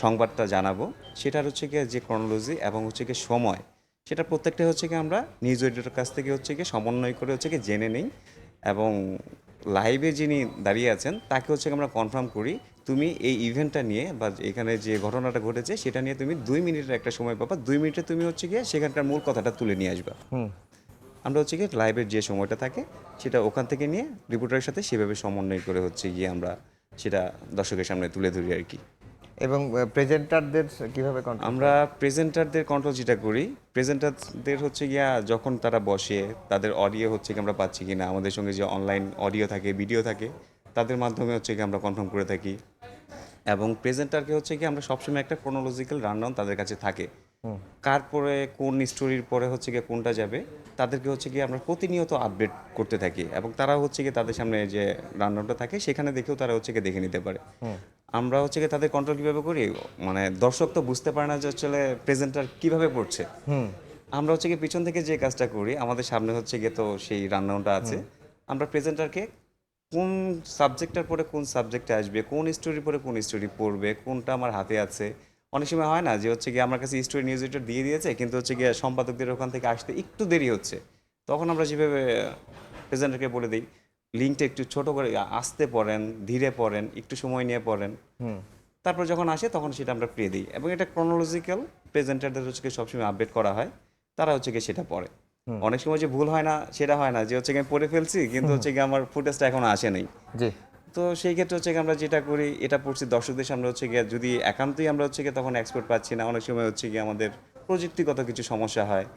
সংবাদটা জানাবো, সেটার হচ্ছে গিয়ে যে ক্রোনোলজি এবং হচ্ছে গিয়ে সময়, সেটা প্রত্যেকটা হচ্ছে গিয়ে আমরা নিউজ এডিটরের কাছ থেকে হচ্ছে গিয়ে সমন্বয় করে হচ্ছে গিয়ে জেনে নিই। এবং লাইভে যিনি দাঁড়িয়ে আছেন তাকে হচ্ছে আমরা কনফার্ম করি, তুমি এই ইভেন্টটা নিয়ে বা এখানে যে ঘটনাটা ঘটেছে সেটা নিয়ে তুমি 2 মিনিটের একটা সময় পাবা, 2 মিনিটে তুমি হচ্ছে গিয়ে সেখানকার মূল কথাটা তুলে নিয়ে আসবা। আমরা হচ্ছে গিয়ে লাইভের যে সময়টা থাকে সেটা ওখান থেকে নিয়ে রিপোর্টারের সাথে সেভাবে সমন্বয় করে হচ্ছে গিয়ে আমরা সেটা দর্শকের সামনে তুলে ধরি আর কি। এবং প্রেজেন্টারদের কিভাবে কন্ট্রোল? আমরা প্রেজেন্টারদের কন্ট্রোল যেটা করি, প্রেজেন্টারদের হচ্ছে গিয়া যখন তারা বসে তাদের অডিও হচ্ছে কি আমরা পাচ্ছি কিনা, আমাদের সঙ্গে যে অনলাইন অডিও থাকে, ভিডিও থাকে, তাদের মাধ্যমে হচ্ছে কি আমরা কনফার্ম করে থাকি। এবং প্রেজেন্টারকে হচ্ছে কি আমরা সবসময় একটা ক্রোনোলজিক্যাল রানডাউন তাদের কাছে থাকে, কার পরে কোন স্টোরির পরে হচ্ছে গিয়ে কোনটা যাবে, তাদেরকে হচ্ছে গিয়ে আমরা প্রতিনিয়ত আপডেট করতে থাকি। এবং তারা হচ্ছে গিয়ে তাদের সামনে যে রানডাউনটা থাকে সেখানে দেখেও তারা হচ্ছে গিয়ে দেখে নিতে পারে। আমরা হচ্ছে গিয়ে তাদের কন্ট্রোল কীভাবে করি, মানে দর্শক তো বুঝতে পারে না যে আসলে প্রেজেন্টার কীভাবে পড়ছে। আমরা হচ্ছে গিয়ে পিছন থেকে যে কাজটা করি, আমাদের সামনে হচ্ছে গিয়ে তো সেই রানডাউনটা আছে, আমরা প্রেজেন্টারকে কোন সাবজেক্টটার পরে কোন সাবজেক্টে আসবে, কোন স্টোরির পরে কোন স্টোরি পড়বে, কোনটা আমার হাতে আছে। অনেক সময় হয় না যে হচ্ছে গিয়ে আমার কাছে স্টোরি নিউজ রিডার দিয়ে দিয়েছে, কিন্তু হচ্ছে গিয়ে সম্পাদকদের ওখান থেকে আসতে একটু দেরি হচ্ছে, তখন আমরা যেভাবে প্রেজেন্টারকে বলে দিই লিঙ্কটা একটু ছোট করে আস্তে পড়েন, ধীরে পড়েন, একটু সময় নিয়ে পড়েন, তারপর যখন আসে তখন সেটা আমরা পেয়ে দিই। এবং এটা ক্রোনোলজিক্যাল প্রেজেন্টারদের হচ্ছে গিয়ে সবসময় আপডেট করা হয়, তারা হচ্ছে গিয়ে সেটা পড়ে। অনেক সময় যে ভুল হয় না সেটা হয় না, যে হচ্ছে গিয়ে পড়ে ফেলছি কিন্তু হচ্ছে গিয়ে আমার ফুটেজটা এখনো আসে নাই। তো সেই ক্ষেত্রে হচ্ছে আমরা যেটা করি, এটা পড়ছি দর্শকদের সামনে হচ্ছে গিয়ে যদি একান্তই আমরা হচ্ছে গিয়ে তখন এক্সপোর্ট পাচ্ছি না, অনেক সময় হচ্ছে গিয়ে আমাদের প্রযুক্তিগত কিছু সমস্যা হয়,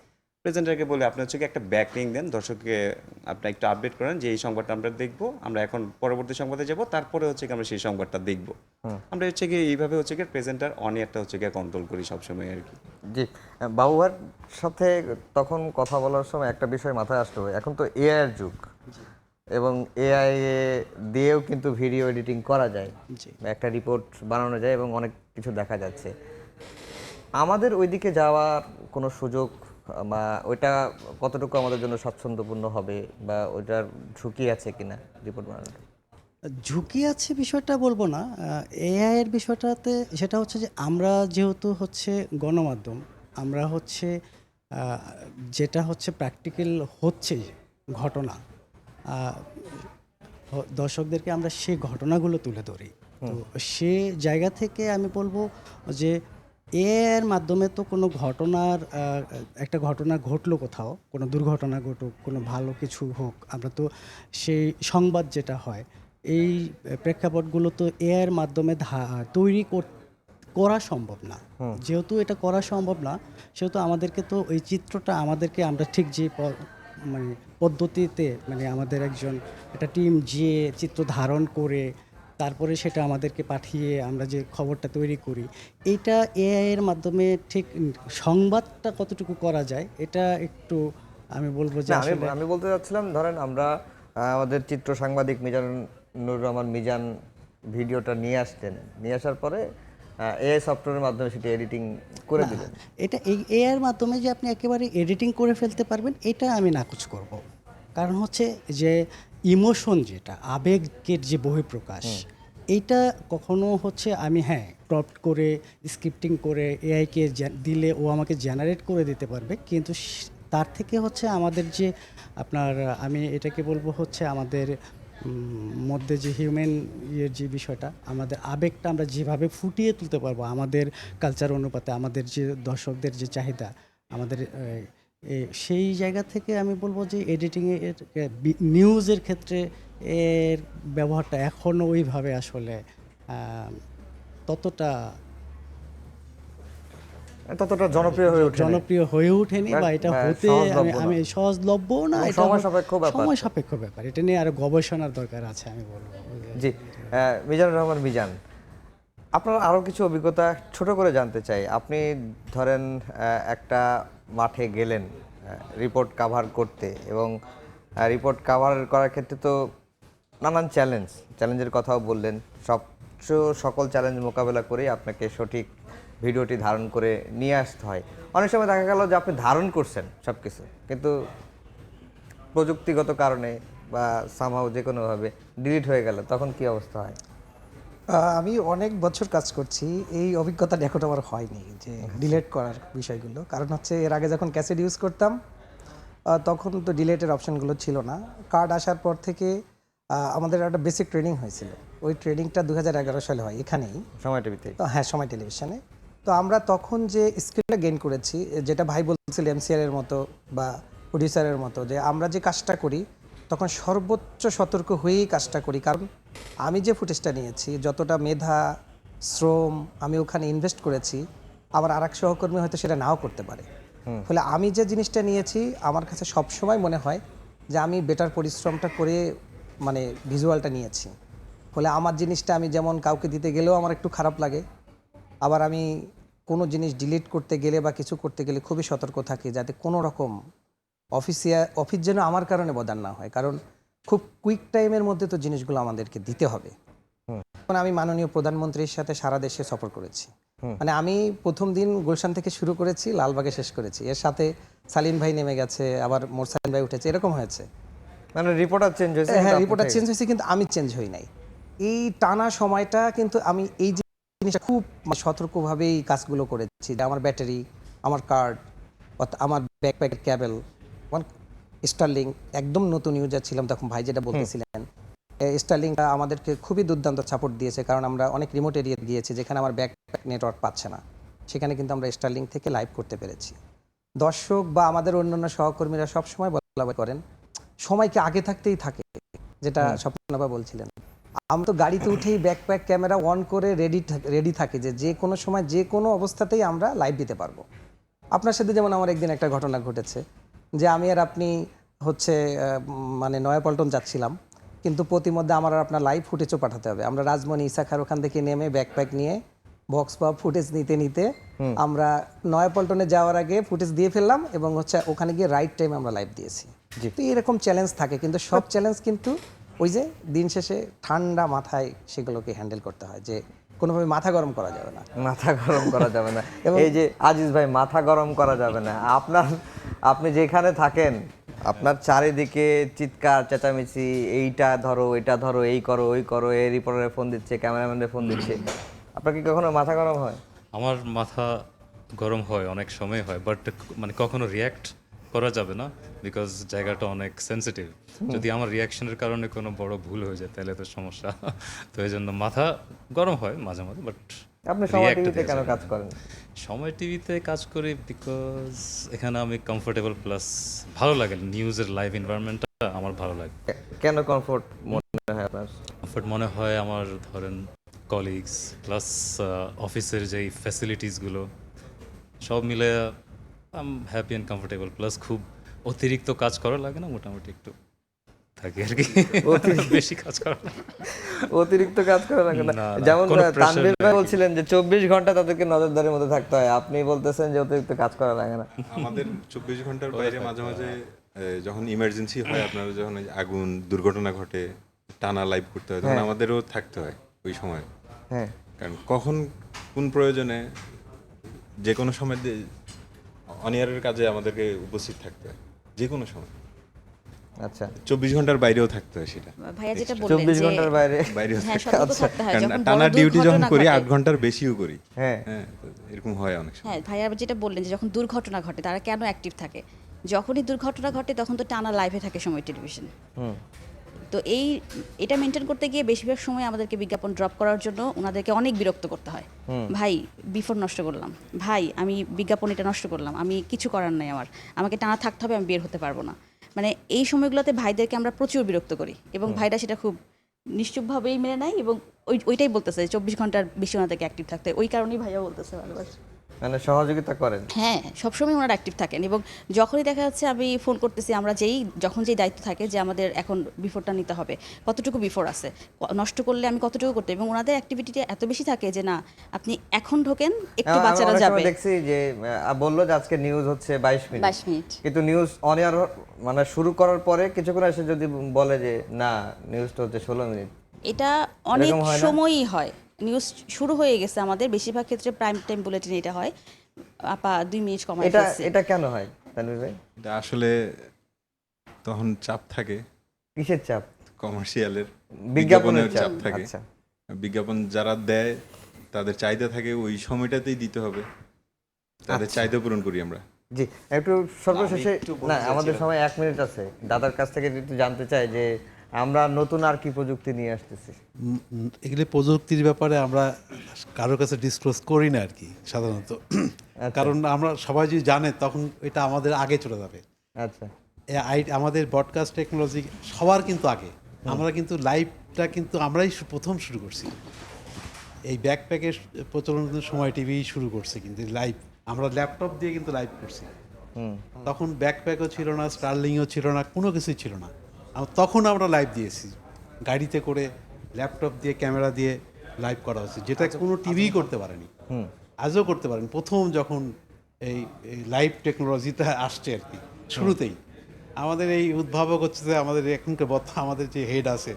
প্রেজেন্টারকে বলে আপনি হচ্ছে গিয়ে একটা ব্যাক লিঙ্ক দেন, দর্শককে আপনি একটু আপডেট করেন যে এই সংবাদটা আমরা দেখবো, আমরা এখন পরবর্তী সংবাদে যাব, তারপরে হচ্ছে গিয়ে আমরা সেই সংবাদটা দেখবো। আমরা হচ্ছে গিয়ে এইভাবে হচ্ছে গিয়ে প্রেজেন্টার অন এয়ারটা হচ্ছে গিয়ে কন্ট্রোল করি সবসময় আর কি। জি, বাবুভার সাথে তখন কথা বলার সময় একটা বিষয় মাথায় আসলো, এখন তো এআই এর যুগ এবং এআই দিয়েও কিন্তু ভিডিও এডিটিং করা যায়, একটা রিপোর্ট বানানো যায় এবং অনেক কিছু দেখা যাচ্ছে। আমাদের ওইদিকে যাওয়ার কোনো সুযোগ বা ওইটা কতটুকু আমাদের জন্য স্বাচ্ছন্দ্যপূর্ণ হবে বা ওইটার ঝুঁকি আছে কিনা রিপোর্ট বানানোর? ঝুঁকি আছে বিষয়টা বলবো না, এআই এর বিষয়টাতে সেটা হচ্ছে যে আমরা যেহেতু হচ্ছে গণমাধ্যম, আমরা হচ্ছে যেটা হচ্ছে প্র্যাকটিক্যাল হচ্ছে ঘটনা, দর্শকদেরকে আমরা সেই ঘটনাগুলো তুলে ধরি। তো সে জায়গা থেকে আমি বলবো যে এর মাধ্যমে তো কোনো ঘটনার একটা ঘটনা ঘটলো, কোথাও কোনো দুর্ঘটনা ঘটুক, কোনো ভালো কিছু হোক, আমরা তো সেই সংবাদ যেটা হয় এই প্রেক্ষাপটগুলো তো এর মাধ্যমে তৈরি করা সম্ভব না। যেহেতু এটা করা সম্ভব না, সেহেতু আমাদেরকে তো ওই চিত্রটা আমাদেরকে আমরা ঠিক যে মানে পদ্ধতিতে, মানে আমাদের একজন একটা টিম যে চিত্র ধারণ করে তারপরে সেটা আমাদেরকে পাঠিয়ে আমরা যে খবরটা তৈরি করি, এইটা এআই এর মাধ্যমে ঠিক সংবাদটা কতটুকু করা যায় এটা একটু আমি বলবো যে আমি বলতে চাচ্ছিলাম, ধরেন আমরা আমাদের চিত্র সাংবাদিক মিজানুর রহমান মিজান ভিডিওটা নিয়ে আসলেন, নিয়ে আসার পরে এআই সফটওয়্যারের মাধ্যমে সেটা এডিটিং করে দিলেন। এটা এই এআই এর মাধ্যমে যে আপনি একেবারে এডিটিং করে ফেলতে পারবেন এটা আমি নাকচ করব। কারণ হচ্ছে যে ইমোশন, যেটা আবেগের যে বহিঃপ্রকাশ, এইটা কখনো হচ্ছে আমি প্রম্পট করে স্ক্রিপ্টিং করে এআইকে দিলে ও আমাকে জেনারেট করে দিতে পারবে, কিন্তু তার থেকে হচ্ছে আমাদের যে আপনার আমি এটাকে বলবো হচ্ছে আমাদের মধ্যে যে হিউম্যান যে বিষয়টা, আমাদের আবেগটা আমরা যেভাবে ফুটিয়ে তুলতে পারবো আমাদের কালচার অনুপাতে, আমাদের যে দর্শকদের যে চাহিদা, আমাদের সেই জায়গা থেকে আমি বলবো যে এডিটিংয়ের নিউজের ক্ষেত্রে এর ব্যবহারটা এখনও ওইভাবে আসলে ততটা জনপ্রিয় হয়ে ওঠেনি বা এটা হতে আমি সহজলভ্য না, এটা সময় সাপেক্ষ ব্যাপার, এটা নিয়ে আরো গবেষণার দরকার আছে আমি বলবো। জি, মিজানুর রহমান মিজান, আপনার আরও কিছু অভিজ্ঞতা ছোট করে জানতে চাই। আপনি ধরেন একটা মাঠে গেলেন রিপোর্ট করতে, এবং রিপোর্ট কাভার করার ক্ষেত্রে তো নানান চ্যালেঞ্জের কথাও বললেন, সকল চ্যালেঞ্জ মোকাবেলা করেই আপনাকে সঠিক ভিডিওটি ধারণ করে নিয়ে আসতে হয়। অনেক সময় দেখা গেল যে আপনি ধারণ করছেন সব কিছু, কিন্তু প্রযুক্তিগত কারণে বা সামহাউ যে কোনোভাবে ডিলিট হয়ে গেল, তখন কি অবস্থা হয়? আমি অনেক বছর কাজ করছি, এই অভিজ্ঞতাটা এখন আমার হয়নি যে ডিলিট করার বিষয়গুলো। কারণ হচ্ছে এর আগে যখন ক্যাসেট ইউজ করতাম তখন তো ডিলিটের অপশানগুলো ছিল না। কার্ড আসার পর থেকে আমাদের একটা বেসিক ট্রেনিং হয়েছিল, ওই ট্রেনিংটা 2011 সালে হয় এখানেই, সময় টিভিতে। সময় টেলিভিশনে। তো আমরা তখন যে স্কিলটা গেইন করেছি, যেটা ভাই বলছিল এমসিআরের মতো বা প্রডিউসারের মতো, যে আমরা যে কাজটা করি তখন সর্বোচ্চ সতর্ক হয়েই কাজটা করি। কারণ আমি যে ফুটেজটা নিয়েছি, যতটা মেধা শ্রম আমি ওখানে ইনভেস্ট করেছি, আবার আর এক সহকর্মী হয়তো সেটা নাও করতে পারে। ফলে আমি যে জিনিসটা নিয়েছি আমার কাছে সবসময় মনে হয় যে আমি বেটার পরিশ্রমটা করে মানে ভিজুয়ালটা নিয়েছি। ফলে আমার জিনিসটা আমি যেমন কাউকে দিতে গেলেও আমার একটু খারাপ লাগে, আবার আমি কোনো জিনিস ডিলিট করতে গেলে বা কিছু করতে গেলে খুবই সতর্ক থাকি যাতে কোনো রকম অফিস যেন আমার কারণে বদান না হয়, কারণ খুব কুইক টাইমের মধ্যে তো জিনিসগুলো আমাদেরকে দিতে হবে। এখন আমি মাননীয় প্রধানমন্ত্রীর সাথে সারা দেশে সফর করেছি, মানে আমি প্রথম দিন গুলশান থেকে শুরু করেছি, লালবাগে শেষ করেছি, এর সাথে সালিম ভাই নেমে গেছে, আবার মোরসালিন ভাই উঠেছে, এরকম হয়েছে। মানে রিপোর্টার চেঞ্জ হয়েছে? হ্যাঁ, রিপোর্টার চেঞ্জ হয়েছে, কিন্তু আমি চেঞ্জ হই নাই। এই টানা সময়টা কিন্তু আমি এই জিনিসটা খুব সতর্কভাবেই কাজগুলো করেছি, যে আমার ব্যাটারি, আমার কার্ড, আমার ব্যাকপ্যাকের ক্যাবেল, স্টারলিং একদম নতুন ইউজার ছিলাম তখন, ভাই যেটা বলতেছিলেন, স্টারলিংটা আমাদেরকে খুবই দুর্দান্ত সাপোর্ট দিয়েছে, কারণ আমরা অনেক রিমোট এরিয়া গিয়েছি যেখানে আমার ব্যাকপ্যাক নেটওয়ার্ক পাচ্ছে না, সেখানে কিন্তু আমরা স্টারলিং থেকে লাইভ করতে পেরেছি। দর্শক বা আমাদের অন্যান্য সহকর্মীরা সবসময় বলা করেন সময়কে আগে থাকতেই থাকে, যেটা স্বপ্নবা বলছিলেন। আমরা তো গাড়িতে উঠেই ব্যাকপ্যাক ক্যামেরা অন করে রেডি থাকে যে কোনো সময় যে কোনো অবস্থাতেই আমরা লাইভ দিতে পারবো। আপনার সাথে যেমন আমার একদিন একটা ঘটনা ঘটেছে, যে আমি আর আপনি হচ্ছে মানে নয়াপল্টন যাচ্ছিলাম, কিন্তু প্রতিমধ্যে আমার আর আপনার লাইভ ফুটেজও পাঠাতে হবে। আমরা রাজমণি ইসাখার ওখান থেকে নেমে ব্যাকপ্যাক নিয়ে বক্স বা ফুটেজ নিতে নিতে আমরা নয়াপল্টনে যাওয়ার আগে ফুটেজ দিয়ে ফেললাম, এবং হচ্ছে ওখানে গিয়ে রাইট টাইমে আমরা লাইভ দিয়েছি। তো এরকম চ্যালেঞ্জ থাকে, কিন্তু সব চ্যালেঞ্জ কিন্তু ওই যে দিন শেষে ঠান্ডা মাথায় সেগুলোকে হ্যান্ডেল করতে হয়, যে কোনোভাবে মাথা গরম করা যাবে না। মাথা গরম করা যাবে না। এই যে আজিজ ভাই, মাথা গরম করা যাবে না, আপনি যেখানে থাকেন আপনার চারিদিকে চিৎকার চেঁচামেচি, এইটা ধরো, এটা ধরো, এই করো, ওই করো, এই রিপোর্টারে ফোন দিচ্ছে, ক্যামেরাম্যানের ফোন দিচ্ছে, আপনার কি কখনো মাথা গরম হয়? আমার মাথা গরম হয়, অনেক সময় হয়, বাট মানে কখনো রিয়্যাক্ট করা যাবে না, বিকজ জায়গাটা অনেক সেন্সিটিভ। যদি আমার রিয়াকশনের কারণে কোনো বড় ভুল হয়ে যায় তাহলে তো সমস্যা। তো এই জন্য মাথা গরম হয় মাঝে মাঝে, বাট আপনি সময় টিভিতে কেন কাজ করেন? সময় টিভিতে কাজ করি বিকজ এখানে আমি কমফোর্টেবল, প্লাস ভালো লাগে, নিউজের লাইভ এনভায়রনমেন্টটা আমার ভালো লাগে। কেন কমফোর্ট মনে হয় আপনার? কমফোর্ট মনে হয় আমার, ধরেন কলিগস প্লাস অফিসের যেই ফ্যাসিলিটিসগুলো সব মিলে I am happy and comfortable, plus খুব অতিরিক্ত কাজ করা লাগে না, মোটামুটি একটু থাকে আর কি, বেশি কাজ করা লাগে। অতিরিক্ত কাজ করা লাগে না, যেমন তানভীর ভাই বলছিলেন যে 24 ঘন্টা তাদেরকে নজরদারির মধ্যে থাকতে হয়, আপনি বলতেছেন যে অতিরিক্ত কাজ করা লাগে না। আমাদের 24 ঘন্টার বাইরে মাঝে মাঝে যখন ইমার্জেন্সি হয়, আপনারা যখন আগুন দুর্ঘটনা ঘটে, টানা লাইভ করতে হয়, তখন আমাদেরও থাকতে হয় ওই সময়। হ্যাঁ, কারণ কখন কোন প্রয়োজনে যে কোনো সময় অনিয়ারের কাজে আমাদেরকে উপস্থিত থাকতে হয়, যে কোনো সময়। আচ্ছা, 24 ঘন্টার বাইরেও থাকতে হয় সেটা। ভাইয়া যেটা বললেন 24 ঘন্টার বাইরেও থাকতে হয়, যখন টানা ডিউটি যখন করি 8 ঘন্টার বেশিও করি। হ্যাঁ, এরকম হয় অনেক সময়। হ্যাঁ, ভাইয়া যেটা বললেন যে যখন দুর্ঘটনা ঘটে তারা কেন অ্যাক্টিভ থাকে, যখনই দুর্ঘটনা ঘটে তখন তো টানা লাইভে থাকে সময় টেলিভিশন। তো এটা মেনটেন করতে গিয়ে বেশিরভাগ সময় আমাদেরকে বিজ্ঞাপন ড্রপ করার জন্য ওনাদেরকে অনেক বিরক্ত করতে হয়। ভাই বিফোর নষ্ট করলাম, ভাই আমি বিজ্ঞাপন এটা নষ্ট করলাম, আমি কিছু করার নাই, আমাকে টানা থাকতে হবে, আমি বের হতে পারবো না। মানে এই সময়গুলোতে ভাইদেরকে আমরা প্রচুর বিরক্ত করি, এবং ভাইরা সেটা খুব নিশ্চুপভাবেই মেনে নেয়, এবং ওইটাই বলতেছে 24 ঘন্টার বেশি ওনাদেরকে অ্যাক্টিভ থাকতে, ওই কারণেই ভাইয়া বলতেছে ভালোবাস। মানে সহযোগিতা করেন? হ্যাঁ, সবসময় ওনারা অ্যাক্টিভ থাকেন, এবং যখনই দেখা যাচ্ছে আমি ফোন করতেছি, আমরা যখন যেই দায়িত্ব থাকে যে আমাদের এখন বিফোরটা নিতে হবে, কতটুকু বিফোর আছে, নষ্ট করলে আমি কতটুকু করতে, এবং ওনাদের অ্যাক্টিভিটিটা এত বেশি থাকে যে না আপনি এখন ঢোকেন, একটু বাঁচানো যাবে। দেখছি যে বললো যে আজকে নিউজ হচ্ছে 22 মিনিট, কিন্তু নিউজ অন এয়ার মানে শুরু করার পরে কিছুক্ষণ এসে যদি বলে যে না নিউজটা হচ্ছে 16 মিনিট, এটা অনেক সময়ই হয়। নিউজ শুরু হয়ে গেছে আমাদের, বেশিরভাগ ক্ষেত্রে প্রাইম টাইম বুলেটিন এটা হয়, আপা 2 মিনিট কমাই ফেলছে। এটা কেন হয় তানভীর ভাই? এটা আসলে তখন চাপ থাকে। কিসের চাপ? কমার্শিয়ালের, বিজ্ঞাপনের চাপ থাকে। বিজ্ঞাপন যারা দেয় তাদের চাহিদা থাকে ওই সময়টাতেই দিতে হবে, তাদের চাহিদা পূরণ করি আমরা। জি, একটু সর্বশেষে, না আমাদের সময় 1 মিনিট আছে, দাদার কাছ থেকে একটু জানতে চাই যে আমরা নতুন আর কি প্রযুক্তি নিয়ে আসতেছি। এগুলি প্রযুক্তির ব্যাপারে আমরা কারোর কাছে ডিসক্লোজ করি না আর কি সাধারণত, কারণ আমরা সবাই যদি জানে তখন এটা আমাদের আগে চলে যাবে। আচ্ছা, আমাদের ব্রডকাস্ট টেকনোলজি সবার কিন্তু আগে, আমরা কিন্তু লাইভটা কিন্তু আমরাই প্রথম শুরু করছি। এই ব্যাকপ্যাকের প্রচলন কিন্তু সময় টিভি শুরু করছে, কিন্তু লাইভ আমরা ল্যাপটপ দিয়ে কিন্তু লাইভ করছি। তখন ব্যাকপ্যাকও ছিল না, স্টারলিংও ছিল না, কোনো কিছুই ছিল না। তখন আমরা লাইভ দিয়েছি গাড়িতে করে, ল্যাপটপ দিয়ে ক্যামেরা দিয়ে লাইভ করা হচ্ছে, যেটা কোনো টিভিই করতে পারেনি, আজও করতে পারেনি। প্রথম যখন এই লাইভ টেকনোলজিটা আসছে আর কি, শুরুতেই আমাদের এই উদ্ভাবক হচ্ছে যে আমাদের এখনকার আমাদের যে হেড আছে,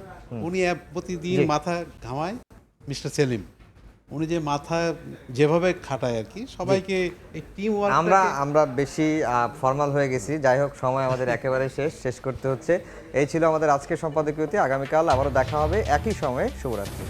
উনি প্রতিদিন মাথা ঘামায়, মিস্টার সেলিম। উনি যে মাথা যেভাবে খাটায় আর কি, সবাইকে এই টিম ওয়ার্ক। আমরা বেশি ফর্মাল হয়ে গেছি। যাই হোক, সময় আমাদের একেবারে শেষ করতে হচ্ছে। এই ছিল আমাদের আজকের সম্পাদকীয়তে। আগামীকাল আবারও দেখা হবে একই সময়ে। শুভরাত্রি।